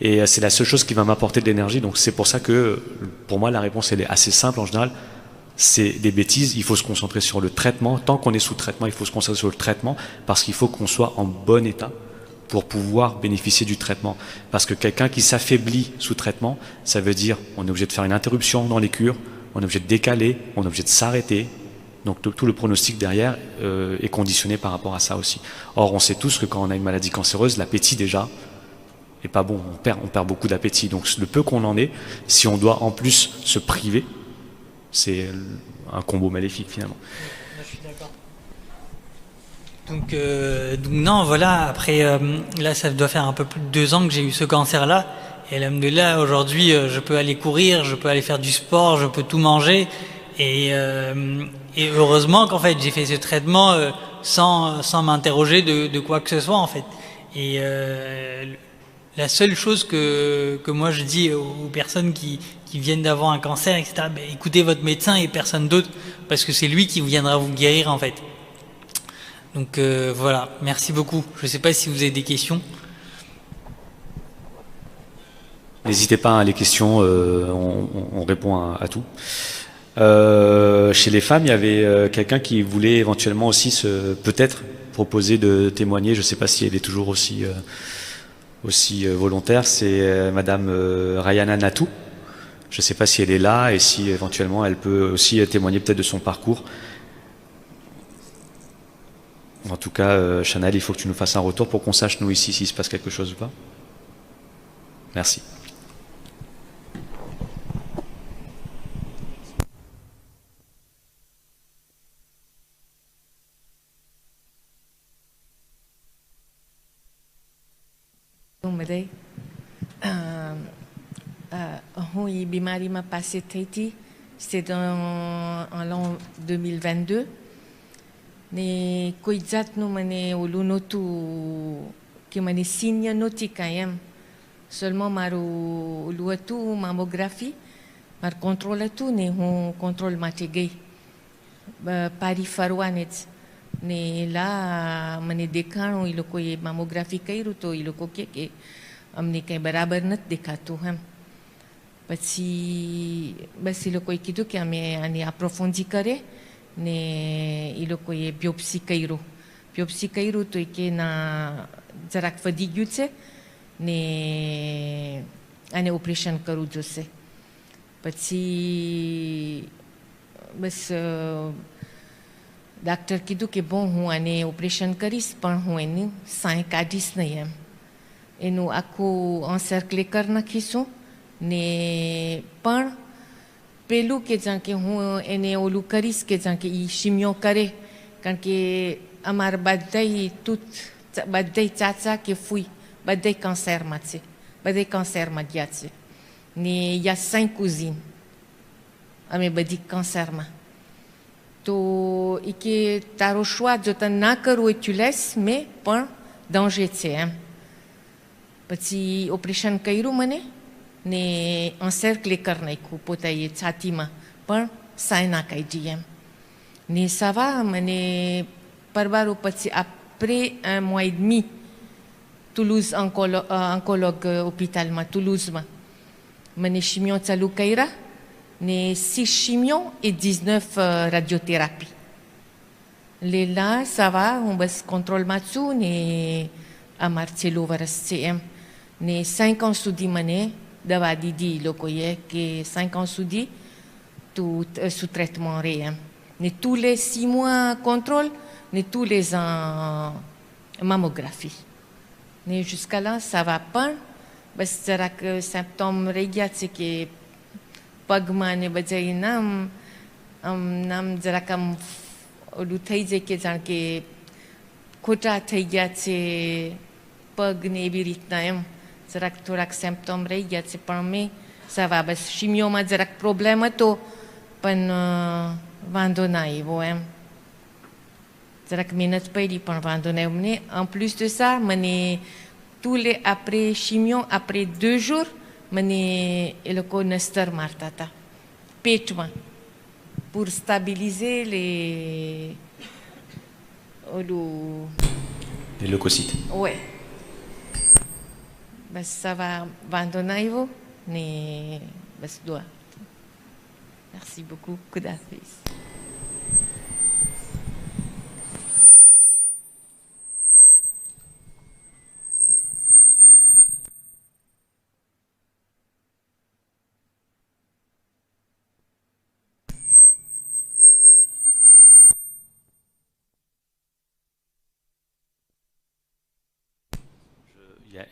et c'est la seule chose qui va m'apporter de l'énergie. Donc c'est pour ça que, pour moi, la réponse elle est assez simple en général. C'est des bêtises, il faut se concentrer sur le traitement. Tant qu'on est sous traitement, il faut se concentrer sur le traitement, parce qu'il faut qu'on soit en bon état pour pouvoir bénéficier du traitement. Parce que quelqu'un qui s'affaiblit sous traitement, ça veut dire on est obligé de faire une interruption dans les cures, on est obligé de décaler, on est obligé de s'arrêter. Donc tout le pronostic derrière est conditionné par rapport à ça aussi. Or, on sait tous que quand on a une maladie cancéreuse, l'appétit déjà est pas bon, on perd beaucoup d'appétit. Donc le peu qu'on en ait, si on doit en plus se priver, c'est un combo maléfique finalement.
Je suis d'accord. Donc non, voilà, après, là, ça doit faire un peu plus de 2 ans que j'ai eu ce cancer-là. Et alhamdoulilah, aujourd'hui, je peux aller courir, je peux aller faire du sport, je peux tout manger. Et heureusement qu'en fait, j'ai fait ce traitement sans m'interroger de quoi que ce soit, en fait. Et la seule chose que moi je dis aux personnes qui viennent d'avoir un cancer, etc., écoutez votre médecin et personne d'autre, parce que c'est lui qui viendra vous guérir, en fait. Donc voilà, merci beaucoup. Je ne sais pas si vous avez des questions.
N'hésitez pas, les questions, on répond à tout. Chez les femmes, il y avait quelqu'un qui voulait éventuellement aussi peut-être proposer de témoigner. Je ne sais pas si elle est toujours aussi volontaire. C'est Madame Rayana Natou. Je ne sais pas si elle est là et si éventuellement elle peut aussi témoigner peut-être de son parcours. En tout cas, Chanel, il faut que tu nous fasses un retour pour qu'on sache, nous, ici, s'il se passe quelque chose ou pas. Merci.
Oui, Bimari m'a passé Tahiti, c'était en l'an 2022. Ne koizat no mane oluno tu que mane signe noti kayam seulement maru luatu mammographie mar contrôle tu ne on contrôle mategay pari farwanet ne la mane dekan ilo ko ye mammographie kairu to ilo ko ke amne kay barabar nat dekatu ham પછી બસ એ લોકોએ કીધું કે અમે આની અપ્રોફોન્ડી કરે ને એ લોકોએ biopsie કર્યું તો એ કે ના જરાક વધી ગયું છે ને આને ઓપરેશન કરવું જોશે પછી બસ ડૉક્ટર કીધું કે bon હું આને ઓપરેશન કરીશ પણ હું એની સાંય કાઢીશ નહીં એમ એનું આખું એન્સર્કલે કરી નાખીશું ને પણ પેલું કે જ્યાં કે હું એને ઓલું કરીશ કે જ્યાં કે એ શિમ્યો કરે કારણ કે અમારા બધાય ચાચા કે ફૂઈ બધાય કેન્સરમાં છે બધાય કેન્સરમાં ગયા છે ને il y a 5 cousines અમે બધી કેન્સરમાં તો એ કે તારો choix જો તને ના કરવું હોય tu laisses mais પણ danger છે એમ પછી ઓપરેશન કર્યું મને ને encercler કરી નાખ્યું પોતાએ છાતીમાં પણ સાંય ના કાઢી એમ ને ça va મને પરવારો પછી après un mois et demi Toulouse oncologue hôpitalમાં Toulouseમાં મને chimio ચાલુ કર્યા né 6 chimio et 19 radiothérapies. Les là, ça va, on va se contrôle matsu, né à Marcello CM, né 5 ans sous 10 mané, d'ava didi lokoye, que 5 ans sous 10, tout sous traitement réel. Né tous les 6 mois contrôle, né tous les ans mammographie. Né jusqu'à là, ça va pas, parce que symptômes réguliers, c'est que pagmane bajai nam jarakam lu થઈ જાય કે જાણ કે ખોટા થઈ ગયા છે પગ ને એવી રીતના એમ જરાક થોડાક સિમ્પટોમ રહી ગયા છે પણ મેં સવા બસ શિમિયોમાં જરાક પ્રોબ્લેમ હતો પણ વાંધો ના આવ્યો એમ જરાક મહેનત પડી પણ વાંધો ના આવ્યો મને en plus de ça મને tous les après chimio après 2 jours મને એ લોકો નસ્તર મારતા હતા પેટમાં pour stabiliser les
leucocytes.
Ouais. Ben, ça va abandonner vous, mais ben, ça doit. Merci beaucoup, Kudafis.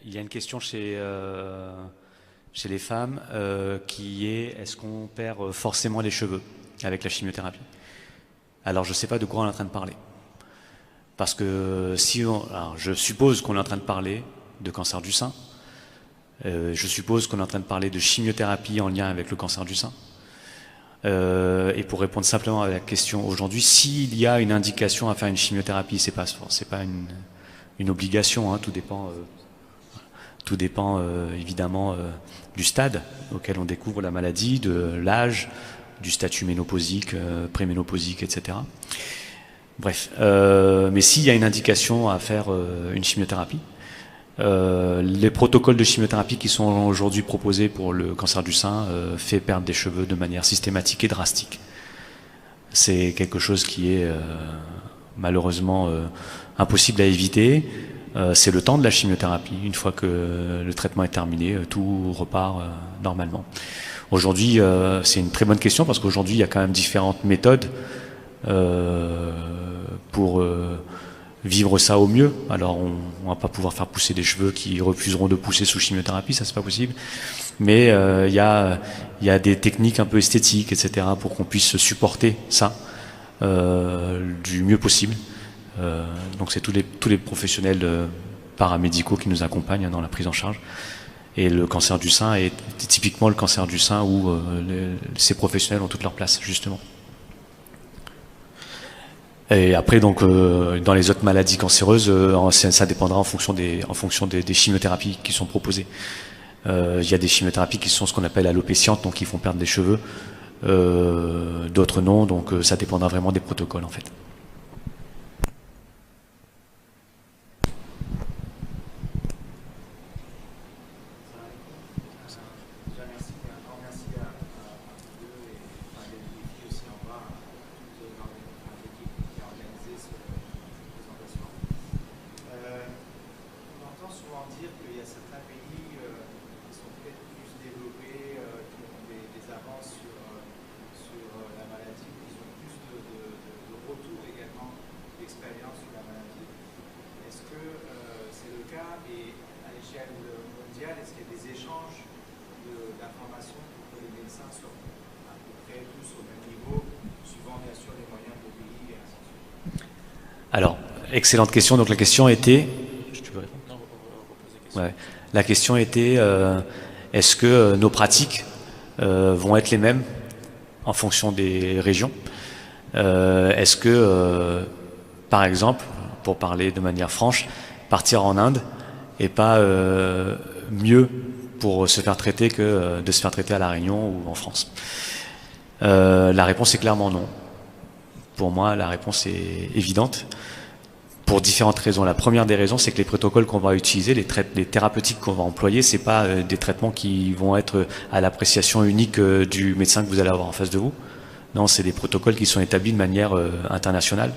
Il y a une question chez les femmes qui est est-ce qu'on perd forcément les cheveux avec la chimiothérapie? Alors je ne sais pas de quoi on est en train de parler. Parce que alors, je suppose qu'on est en train de parler de cancer du sein. Je suppose qu'on est en train de parler de chimiothérapie en lien avec le cancer du sein. Et pour répondre simplement à la question aujourd'hui, s'il y a une indication à faire une chimiothérapie, c'est pas une obligation, hein, tout dépend. Tout dépend évidemment du stade auquel on découvre la maladie, de l'âge, du statut ménopausique, préménopausique, etc. Bref, mais s'il y a une indication à faire une chimiothérapie, les protocoles de chimiothérapie qui sont aujourd'hui proposés pour le cancer du sein fait perdre des cheveux de manière systématique et drastique. C'est quelque chose qui est malheureusement impossible à éviter. C'est le temps de la chimiothérapie. Une fois que le traitement est terminé, tout repart normalement. Aujourd'hui, c'est une très bonne question parce qu'aujourd'hui, il y a quand même différentes méthodes pour vivre ça au mieux. Alors, on ne va pas pouvoir faire pousser des cheveux qui refuseront de pousser sous chimiothérapie, ça c'est pas possible. Mais il y a des techniques un peu esthétiques, etc., pour qu'on puisse supporter ça du mieux possible. Donc c'est tous les professionnels paramédicaux qui nous accompagnent dans la prise en charge. Et le cancer du sein est typiquement le cancer du sein où ces professionnels ont toute leur place, justement. Et après, donc, dans les autres maladies cancéreuses, ça dépendra en fonction des chimiothérapies qui sont proposées. Il y a des chimiothérapies qui sont ce qu'on appelle alopécientes, donc qui font perdre des cheveux. D'autres non, donc ça dépendra vraiment des protocoles, en fait. Alors, excellente question. Donc la question était... Tu peux répondre ? Ouais. La question était, est-ce que nos pratiques vont être les mêmes en fonction des régions? Est-ce que, par exemple, pour parler de manière franche, partir en Inde n'est pas mieux pour se faire traiter que de se faire traiter à La Réunion ou en France? La réponse est clairement non. Pour moi, la réponse est évidente. pour différentes raisons. La première des raisons, c'est que les protocoles qu'on va utiliser, les thérapeutiques qu'on va employer, c'est pas des traitements qui vont être à l'appréciation unique du médecin que vous allez avoir en face de vous. Non, c'est des protocoles qui sont établis de manière internationale.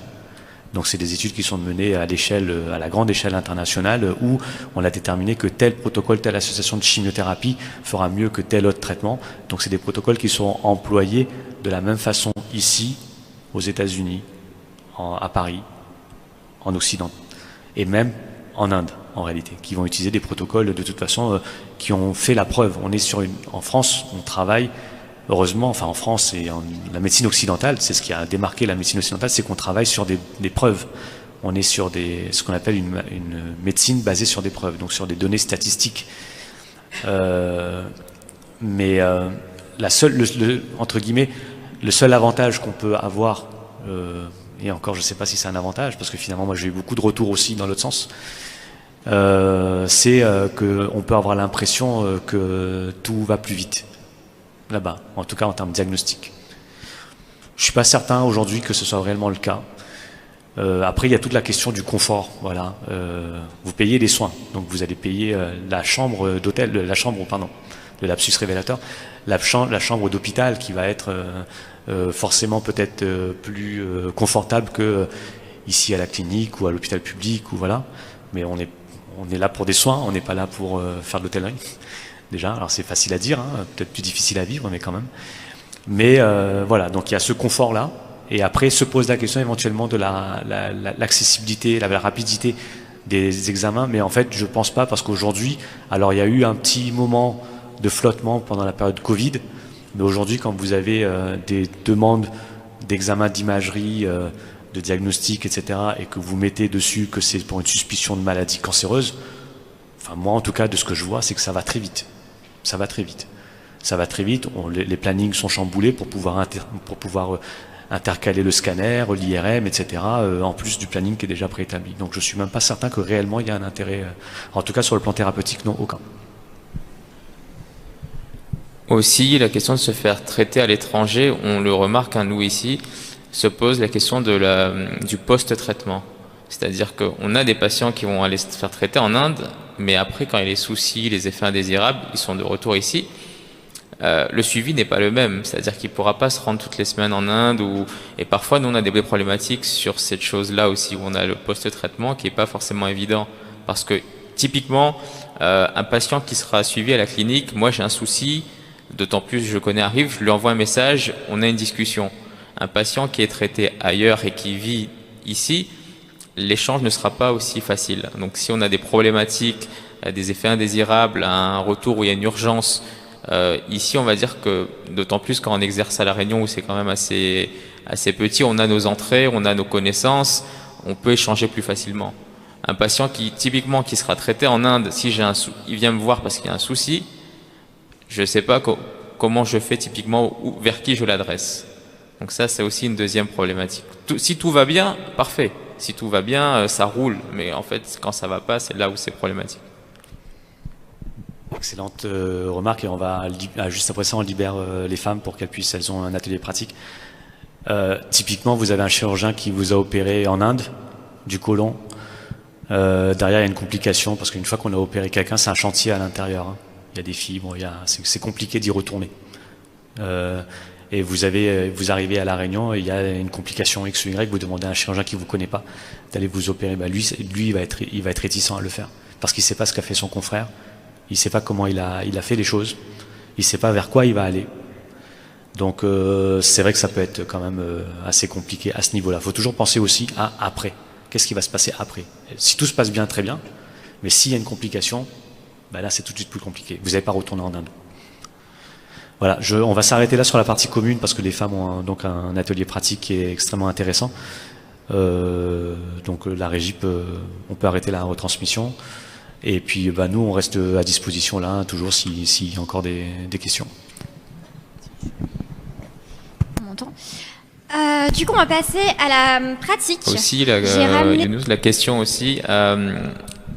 Donc c'est des études qui sont menées à l'échelle, à la grande échelle internationale, où on a déterminé que tel protocole, telle association de chimiothérapie fera mieux que tel autre traitement. Donc c'est des protocoles qui sont employés de la même façon ici, aux États-Unis, à Paris, en Occident, et même en Inde, en réalité, qui vont utiliser des protocoles de toute façon qui ont fait la preuve. On est en France, on travaille, heureusement, enfin en France et la médecine occidentale, c'est ce qui a démarqué la médecine occidentale, c'est qu'on travaille sur des preuves. On est sur ce qu'on appelle une médecine basée sur des preuves, donc sur des données statistiques. Mais entre guillemets, le seul avantage qu'on peut avoir, et encore je ne sais pas si c'est un avantage, parce que finalement moi j'ai eu beaucoup de retours aussi dans l'autre sens, c'est qu'on peut avoir l'impression que tout va plus vite là-bas, en tout cas en termes diagnostiques. Je ne suis pas certain aujourd'hui que ce soit réellement le cas. Après, il y a toute la question du confort. Voilà, vous payez les soins, donc vous allez payer la chambre d'hôtel, le lapsus révélateur, la chambre d'hôpital qui va être forcément peut-être plus confortable que ici à la clinique ou à l'hôpital public ou voilà. Mais on est là pour des soins, on n'est pas là pour faire de l'hôtellerie. Déjà, alors c'est facile à dire, hein, peut-être plus difficile à vivre, mais quand même. Mais voilà, donc il y a ce confort-là. Et après se pose la question éventuellement de l'accessibilité, la rapidité des examens. Mais en fait, je pense pas, parce qu'aujourd'hui, alors il y a eu un petit moment de flottement pendant la période Covid, mais aujourd'hui, quand vous avez des demandes d'examen d'imagerie, de diagnostic, etc., et que vous mettez dessus que c'est pour une suspicion de maladie cancéreuse, enfin moi en tout cas, de ce que je vois, c'est que ça va très vite. Ça va très vite. Ça va très vite. Les plannings sont chamboulés pour pouvoir intercaler le scanner, l'IRM, etc., en plus du planning qui est déjà préétabli. Donc je ne suis même pas certain que réellement il y a un intérêt, en tout cas sur le plan thérapeutique, non, aucun.
Aussi, la question de se faire traiter à l'étranger, on le remarque, nous ici, se pose la question du post-traitement. C'est-à-dire qu'on a des patients qui vont aller se faire traiter en Inde, mais après, quand il y a les soucis, les effets indésirables, ils sont de retour ici. Le suivi n'est pas le même, c'est-à-dire qu'il ne pourra pas se rendre toutes les semaines en Inde, et parfois nous on a des problématiques sur cette chose-là aussi, où on a le post-traitement qui n'est pas forcément évident, parce que typiquement un patient qui sera suivi à la clinique, moi j'ai un souci, d'autant plus je connais Arrive, je lui envoie un message, on a une discussion. Un patient qui est traité ailleurs et qui vit ici, l'échange ne sera pas aussi facile. Donc si on a des problématiques, des effets indésirables, un retour où il y a une urgence, ici on va dire que d'autant plus quand on exerce à La Réunion où c'est quand même assez petit, on a nos entrées, on a nos connaissances, on peut échanger plus facilement. Un patient qui typiquement qui sera traité en Inde, si il vient me voir parce qu'il y a un souci, je ne sais pas comment je fais typiquement ou vers qui je l'adresse. Donc ça c'est aussi une deuxième problématique. Si tout va bien, parfait. Si tout va bien, ça roule. Mais en fait, quand ça va pas, c'est là où c'est problématique.
Excellente remarque, et on va juste après ça on libère les femmes pour elles ont un atelier pratique. Typiquement, vous avez un chirurgien qui vous a opéré en Inde du côlon. Derrière, il y a une complication parce qu'une fois qu'on a opéré quelqu'un, c'est un chantier à l'intérieur. Hein. Il y a des fibres, c'est compliqué d'y retourner. Et vous arrivez à La Réunion, et il y a une complication X ou Y, vous demandez à un chirurgien qui vous connaît pas d'aller vous opérer. Bah lui il va être réticent à le faire parce qu'il sait pas ce qu'a fait son confrère, il sait pas comment il a fait les choses, il sait pas vers quoi il va aller. Donc c'est vrai que ça peut être quand même assez compliqué à ce niveau-là. Il faut toujours penser aussi à après. Qu'est-ce qui va se passer après? Si tout se passe bien, très bien, mais s'il y a une complication, bah là c'est tout de suite plus compliqué. Vous n'allez pas retourner en Inde. Voilà, on va s'arrêter là sur la partie commune parce que les femmes ont donc un atelier pratique qui est extrêmement intéressant. Donc la régie on peut arrêter la retransmission. Et puis nous, on reste à disposition là, toujours s'il y a encore des questions.
On m'entend. Du coup, on va passer à la pratique.
Aussi, la question aussi,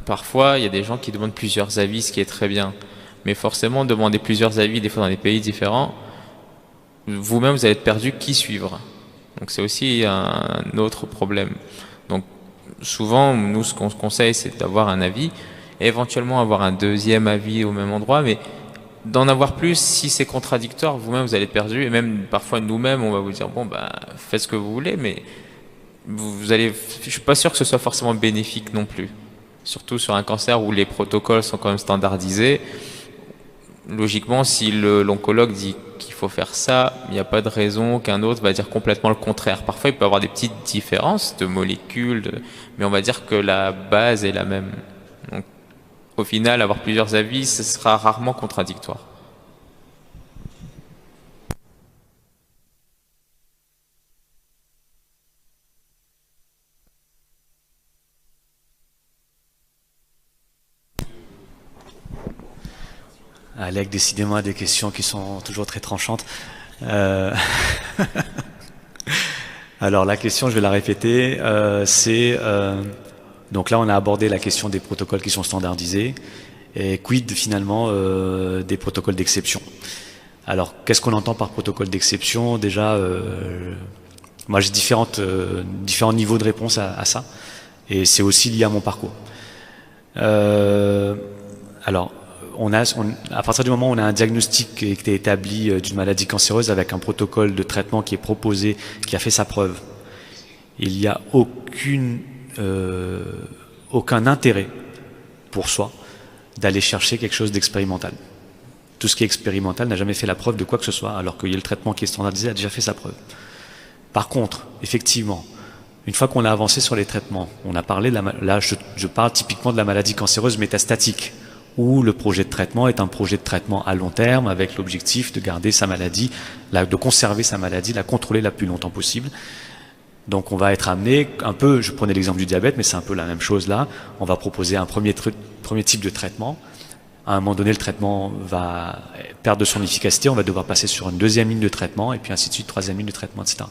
parfois, il y a des gens qui demandent plusieurs avis, ce qui est très bien. Mais forcément, demander plusieurs avis, des fois dans des pays différents, vous-même, vous allez être perdu qui suivre. Donc c'est aussi un autre problème. Donc souvent, nous, ce qu'on se conseille, c'est d'avoir un avis, et éventuellement avoir un deuxième avis au même endroit, mais d'en avoir plus, si c'est contradictoire, vous-même, vous allez être perdu, et même parfois nous-mêmes, on va vous dire, bon, bah, faites ce que vous voulez, mais je suis pas sûr que ce soit forcément bénéfique non plus. Surtout sur un cancer où les protocoles sont quand même standardisés. Logiquement, si l'oncologue dit qu'il faut faire ça, il n'y a pas de raison qu'un autre va dire complètement le contraire. Parfois, il peut y avoir des petites différences de molécules, mais on va dire que la base est la même. Donc, au final, avoir plusieurs avis, ce sera rarement contradictoire.
Alec, décidément, a des questions qui sont toujours très tranchantes. Euh, Alors, la question, je vais la répéter, donc là, on a abordé la question des protocoles qui sont standardisés, et quid, finalement, des protocoles d'exception. Alors, qu'est-ce qu'on entend par protocole d'exception? Déjà, moi, j'ai différents niveaux de réponse à ça, et c'est aussi lié à mon parcours. Alors, à partir du moment où on a un diagnostic qui est établi d'une maladie cancéreuse avec un protocole de traitement qui est proposé, qui a fait sa preuve, il n'y a aucun intérêt pour soi d'aller chercher quelque chose d'expérimental. Tout ce qui est expérimental n'a jamais fait la preuve de quoi que ce soit, alors qu'il y a le traitement qui est standardisé a déjà fait sa preuve. Par contre, effectivement, une fois qu'on a avancé sur les traitements, on a parlé, là je parle typiquement de la maladie cancéreuse métastatique, où le projet de traitement est un projet de traitement à long terme avec l'objectif de garder sa maladie, de conserver sa maladie, la contrôler la plus longtemps possible. Donc on va être amené, un peu, je prenais l'exemple du diabète, mais c'est un peu la même chose là, on va proposer un premier type de traitement. À un moment donné, le traitement va perdre de son efficacité, on va devoir passer sur une deuxième ligne de traitement, et puis ainsi de suite, troisième ligne de traitement, etc.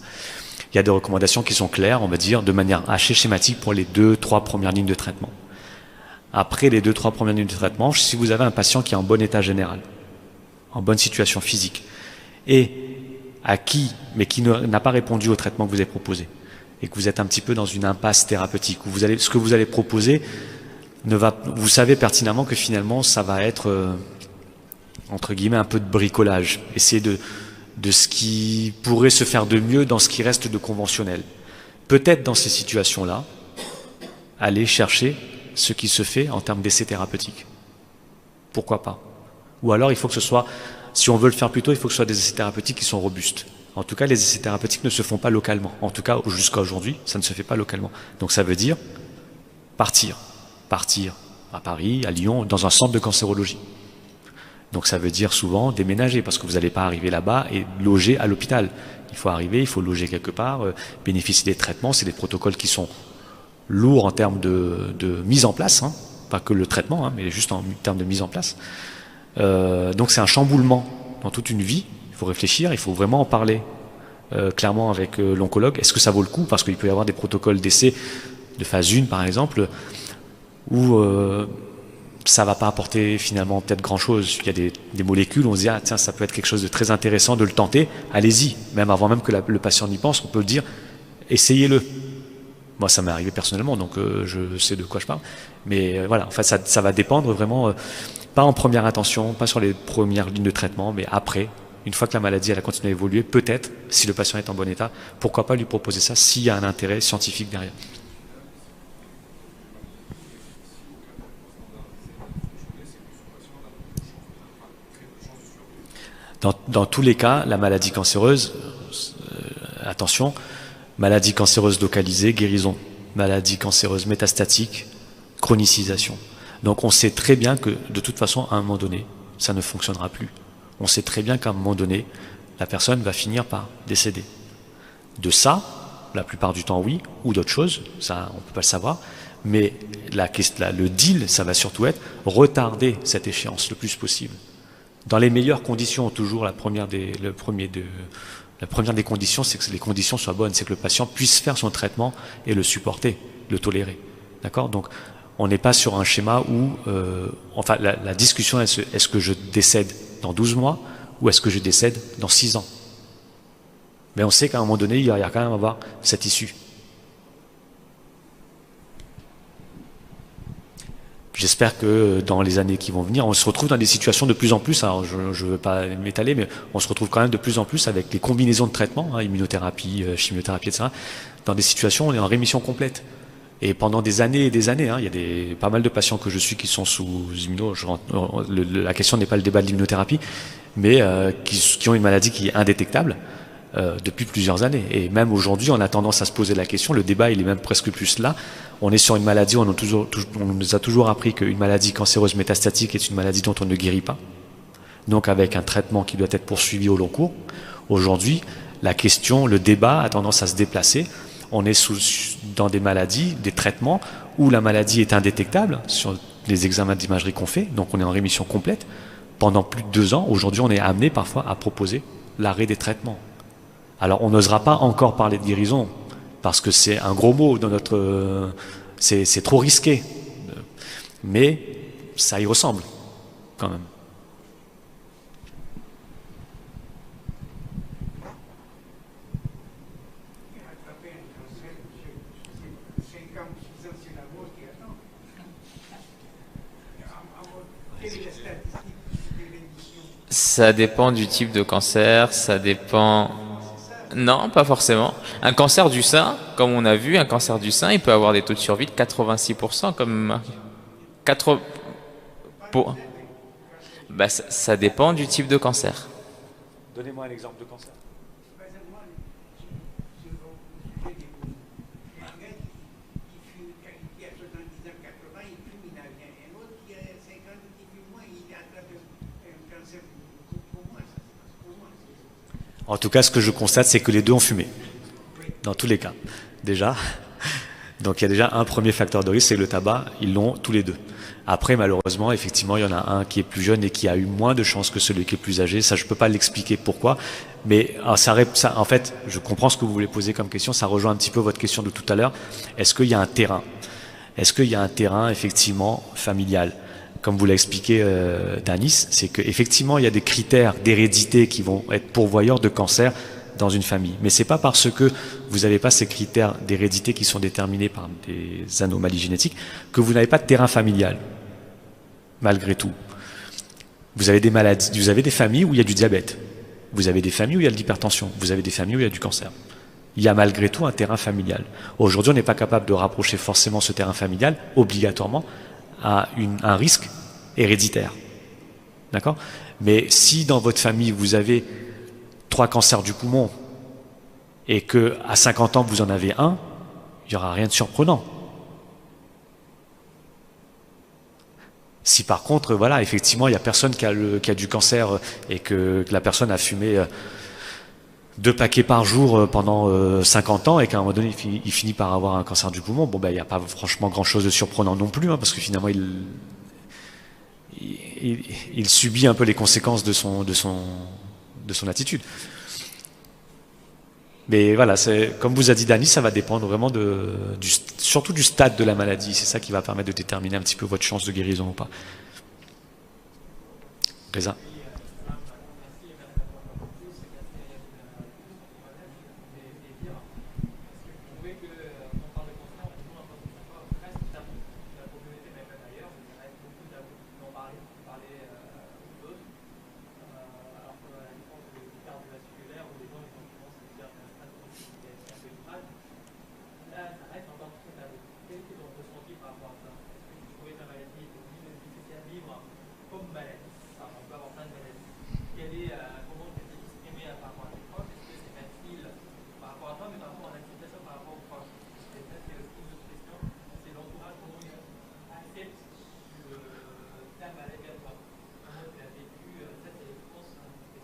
Il y a des recommandations qui sont claires, on va dire, de manière assez schématique pour les 2-3 premières lignes de traitement. Après les 2-3 premières lignes de traitement, si vous avez un patient qui est en bon état général, en bonne situation physique, et mais qui n'a pas répondu au traitement que vous avez proposé, et que vous êtes un petit peu dans une impasse thérapeutique, où ce que vous allez proposer, vous savez pertinemment que finalement ça va être, entre guillemets, un peu de bricolage, essayer de ce qui pourrait se faire de mieux dans ce qui reste de conventionnel. Peut-être dans ces situations-là, aller chercher ce qui se fait en termes d'essais thérapeutiques. Pourquoi pas? Ou alors il faut que ce soit, si on veut le faire plus tôt, il faut que ce soit des essais thérapeutiques qui sont robustes. En tout cas, les essais thérapeutiques ne se font pas localement. En tout cas, jusqu'à aujourd'hui, ça ne se fait pas localement. Donc ça veut dire partir à Paris, à Lyon, dans un centre de cancérologie. Donc ça veut dire souvent déménager, parce que vous n'allez pas arriver là-bas et loger à l'hôpital. Il faut arriver, il faut loger quelque part, bénéficier des traitements. C'est des protocoles qui sont lourds en termes de mise en place, hein, pas que le traitement, hein, mais juste en termes de mise en place. Donc c'est un chamboulement dans toute une vie. Il faut réfléchir, il faut vraiment en parler clairement avec l'oncologue. Est-ce que ça vaut le coup? Parce qu'il peut y avoir des protocoles d'essai de phase 1 par exemple, où ça va pas apporter finalement peut-être grand-chose. Il y a des molécules où on se dit, ah tiens, ça peut être quelque chose de très intéressant de le tenter, allez-y. Même avant même que le patient n'y pense, on peut le dire, essayez-le. Moi, ça m'est arrivé personnellement, donc je sais de quoi je parle. Mais voilà, en fait, ça va dépendre vraiment, pas en première intention, pas sur les premières lignes de traitement, mais après, une fois que la maladie elle a continué à évoluer, peut-être, si le patient est en bon état, pourquoi pas lui proposer ça s'il y a un intérêt scientifique derrière. Dans tous les cas, la maladie cancéreuse, attention, maladie cancéreuse localisée, guérison. Maladie cancéreuse métastatique, chronicisation. Donc on sait très bien que de toute façon, à un moment donné, ça ne fonctionnera plus. On sait très bien qu'à un moment donné, la personne va finir par décéder. De ça, la plupart du temps oui, ou d'autres choses, ça on ne peut pas le savoir, mais le deal, ça va surtout être retarder cette échéance le plus possible. Dans les meilleures conditions, toujours la première des conditions, c'est que les conditions soient bonnes, c'est que le patient puisse faire son traitement et le supporter, le tolérer. D'accord? Donc, on n'est pas sur un schéma où, enfin, la discussion, est-ce que je décède dans 12 mois ou est-ce que je décède dans 6 ans? Mais on sait qu'à un moment donné, il y a quand même à avoir cette issue. J'espère que dans les années qui vont venir, on se retrouve dans des situations de plus en plus, alors je ne veux pas m'étaler, mais on se retrouve quand même de plus en plus avec les combinaisons de traitements, hein, immunothérapie, chimiothérapie, etc., dans des situations où on est en rémission complète. Et pendant des années et des années, hein, il y a pas mal de patients que je suis qui sont sous immuno. La question n'est pas le débat de l'immunothérapie, mais qui ont une maladie qui est indétectable depuis plusieurs années. Et même aujourd'hui, on a tendance à se poser la question. Le débat, il est même presque plus là. On est sur une maladie où on nous a toujours appris qu'une maladie cancéreuse métastatique est une maladie dont on ne guérit pas. Donc avec un traitement qui doit être poursuivi au long cours. Aujourd'hui, la question, le débat a tendance à se déplacer. On est dans des maladies, des traitements où la maladie est indétectable sur les examens d'imagerie qu'on fait, donc on est en rémission complète. Pendant plus de 2 ans, aujourd'hui on est amené parfois à proposer l'arrêt des traitements. Alors on n'osera pas encore parler de guérison, parce que c'est un gros mot dans notre... c'est trop risqué. Mais ça y ressemble, quand même.
Ça dépend du type de cancer, ça dépend... Non, pas forcément. Un cancer du sein, comme on a vu, un cancer du sein, il peut avoir des taux de survie de 86%, comme... 4... Pour... Bah, ça dépend du type de cancer.
Donnez-moi un exemple de cancer. En tout cas, ce que je constate, c'est que les deux ont fumé. Dans tous les cas. Déjà. Donc il y a déjà un premier facteur de risque, c'est le tabac. Ils l'ont tous les deux. Après, malheureusement, effectivement, il y en a un qui est plus jeune et qui a eu moins de chances que celui qui est plus âgé. Ça, je peux pas l'expliquer pourquoi. Mais en fait, je comprends ce que vous voulez poser comme question. Ça rejoint un petit peu votre question de tout à l'heure. Est-ce qu'il y a un terrain? Est-ce qu'il y a un terrain, effectivement, familial? Comme vous l'a expliqué Danis, c'est qu'effectivement, il y a des critères d'hérédité qui vont être pourvoyeurs de cancer dans une famille. Mais c'est pas parce que vous n'avez pas ces critères d'hérédité qui sont déterminés par des anomalies génétiques que vous n'avez pas de terrain familial. Malgré tout. Vous avez des maladies, vous avez des familles où il y a du diabète. Vous avez des familles où il y a de l'hypertension. Vous avez des familles où il y a du cancer. Il y a malgré tout un terrain familial. Aujourd'hui, on n'est pas capable de rapprocher forcément ce terrain familial, obligatoirement, à un risque héréditaire. D'accord? Mais si dans votre famille, vous avez 3 cancers du poumon et qu'à 50 ans, vous en avez un, il n'y aura rien de surprenant. Si par contre, voilà, effectivement, il n'y a personne qui a du cancer et que la personne a fumé 2 paquets par jour pendant 50 ans et qu'à un moment donné, il finit par avoir un cancer du poumon, bon ben, il n'y a pas franchement grand-chose de surprenant non plus, hein, parce que finalement, il subit un peu les conséquences de son attitude. Mais voilà, comme vous a dit Dani, ça va dépendre vraiment surtout du stade de la maladie. C'est ça qui va permettre de déterminer un petit peu votre chance de guérison ou pas. Reza.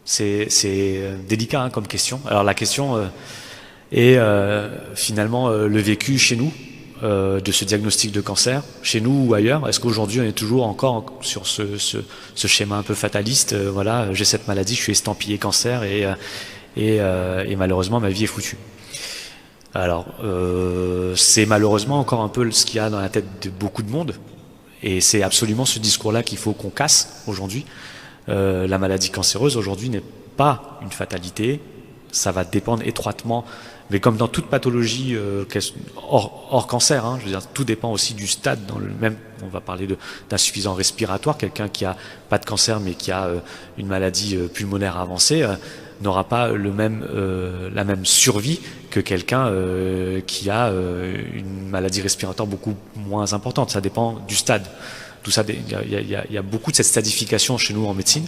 C'est délicat hein, comme question. Alors la question est finalement le vécu chez nous de ce diagnostic de cancer, chez nous ou ailleurs. Est-ce qu'aujourd'hui on est toujours encore sur ce schéma un peu fataliste voilà, j'ai cette maladie, je suis estampillé cancer et malheureusement ma vie est foutue. Alors c'est malheureusement encore un peu ce qu'il y a dans la tête de beaucoup de monde et c'est absolument ce discours-là qu'il faut qu'on casse aujourd'hui. La maladie cancéreuse aujourd'hui n'est pas une fatalité, ça va dépendre étroitement, mais comme dans toute pathologie hors cancer, hein, je veux dire, tout dépend aussi du stade. Dans le même, on va parler d'insuffisance respiratoire. Quelqu'un qui a pas de cancer mais qui a une maladie pulmonaire avancée n'aura pas la même survie que quelqu'un qui a une maladie respiratoire beaucoup moins importante. Ça dépend du stade. Tout ça, il y a beaucoup de cette stadification chez nous en médecine.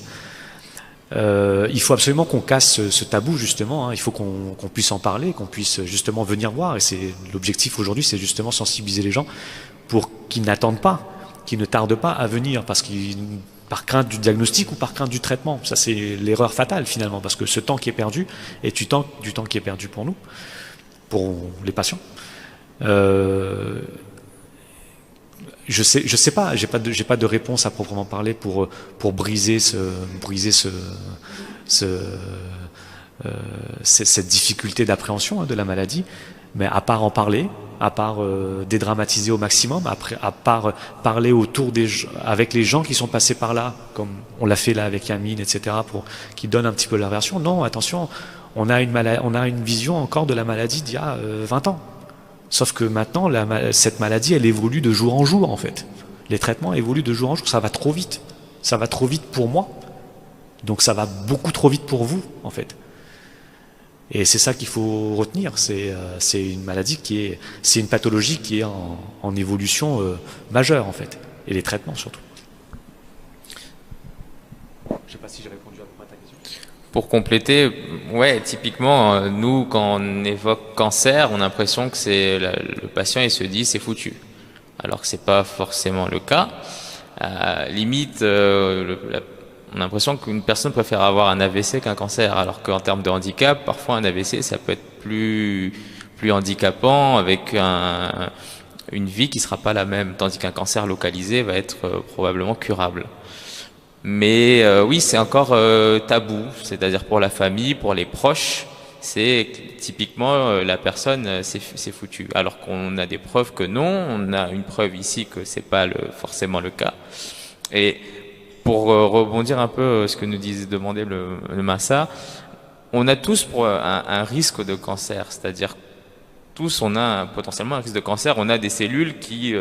Il faut absolument qu'on casse ce tabou justement, hein. Il faut qu'on puisse en parler, qu'on puisse justement venir voir, et c'est l'objectif aujourd'hui, c'est justement sensibiliser les gens pour qu'ils n'attendent pas, qu'ils ne tardent pas à venir, parce qu'ils, par crainte du diagnostic ou par crainte du traitement. Ça, c'est l'erreur fatale finalement, parce que ce temps qui est perdu est du temps qui est perdu pour nous, pour les patients. Je sais pas, j'ai pas de réponse à proprement parler pour briser cette difficulté d'appréhension, hein, de la maladie, mais à part en parler, à part dédramatiser au maximum, à part parler avec les gens qui sont passés par là, comme on l'a fait là avec Yamine, etc., qui donnent un petit peu leur version. Non, attention, on a une vision encore de la maladie d'il y a 20 ans. Sauf que maintenant, cette maladie, elle évolue de jour en jour, en fait. Les traitements évoluent de jour en jour. Ça va trop vite. Ça va trop vite pour moi. Donc ça va beaucoup trop vite pour vous, en fait. Et c'est ça qu'il faut retenir. C'est une maladie c'est une pathologie qui est en évolution majeure, en fait. Et les traitements, surtout. Je ne sais pas si j'ai répondu à ta question.
Pour compléter, ouais, typiquement, nous, quand on évoque cancer, on a l'impression que le patient, il se dit c'est foutu. Alors que c'est pas forcément le cas. Limite, on a l'impression qu'une personne préfère avoir un AVC qu'un cancer, alors qu'en termes de handicap, parfois un AVC, ça peut être plus handicapant, avec une vie qui sera pas la même, tandis qu'un cancer localisé va être probablement curable. Mais oui, c'est encore tabou, c'est-à-dire pour la famille, pour les proches, c'est typiquement la personne, c'est foutu. Alors qu'on a des preuves que non, on a une preuve ici que c'est pas forcément le cas. Et pour rebondir un peu ce que nous demandait le Massa, on a tous un risque de cancer, c'est-à-dire tous on a potentiellement un risque de cancer, on a des cellules qui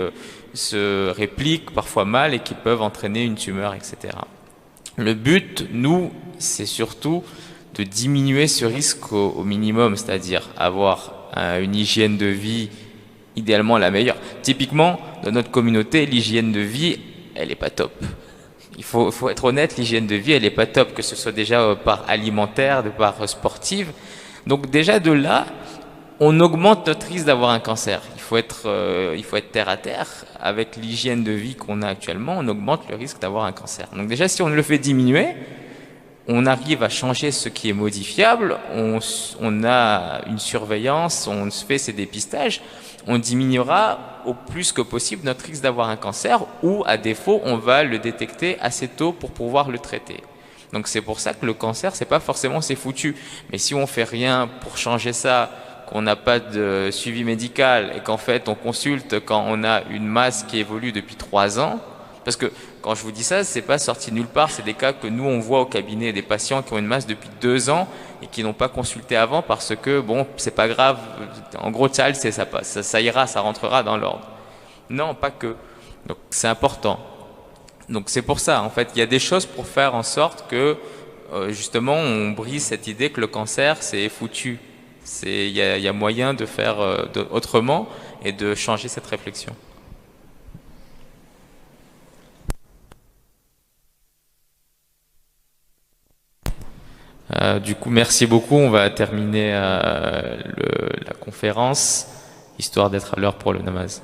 se répliquent parfois mal et qui peuvent entraîner une tumeur, etc. Le but, nous, c'est surtout de diminuer ce risque au minimum, c'est-à-dire avoir une hygiène de vie idéalement la meilleure. Typiquement, dans notre communauté, l'hygiène de vie, elle est pas top. Il faut être honnête, l'hygiène de vie, elle est pas top, que ce soit déjà par alimentaire, de par sportive. Donc déjà de là, on augmente notre risque d'avoir un cancer. Il faut être terre à terre. Avec l'hygiène de vie qu'on a actuellement, on augmente le risque d'avoir un cancer. Donc déjà, si on le fait diminuer, on arrive à changer ce qui est modifiable, on a une surveillance, on se fait ces dépistages, on diminuera au plus que possible notre risque d'avoir un cancer, ou à défaut, on va le détecter assez tôt pour pouvoir le traiter. Donc c'est pour ça que le cancer, c'est pas forcément c'est foutu. Mais si on fait rien pour changer ça, qu'on n'a pas de suivi médical et qu'en fait on consulte quand on a une masse qui évolue depuis 3 ans, parce que quand je vous dis ça, c'est pas sorti nulle part, c'est des cas que nous on voit au cabinet, des patients qui ont une masse depuis 2 ans et qui n'ont pas consulté avant parce que bon, c'est pas grave, en gros ça passe, ça ira, ça rentrera dans l'ordre. Non, pas que. Donc c'est important. Donc c'est pour ça, en fait, il y a des choses pour faire en sorte que justement on brise cette idée que le cancer c'est foutu. Il y a moyen de faire autrement et de changer cette réflexion. Du coup, merci beaucoup. On va terminer la conférence, histoire d'être à l'heure pour le namaz.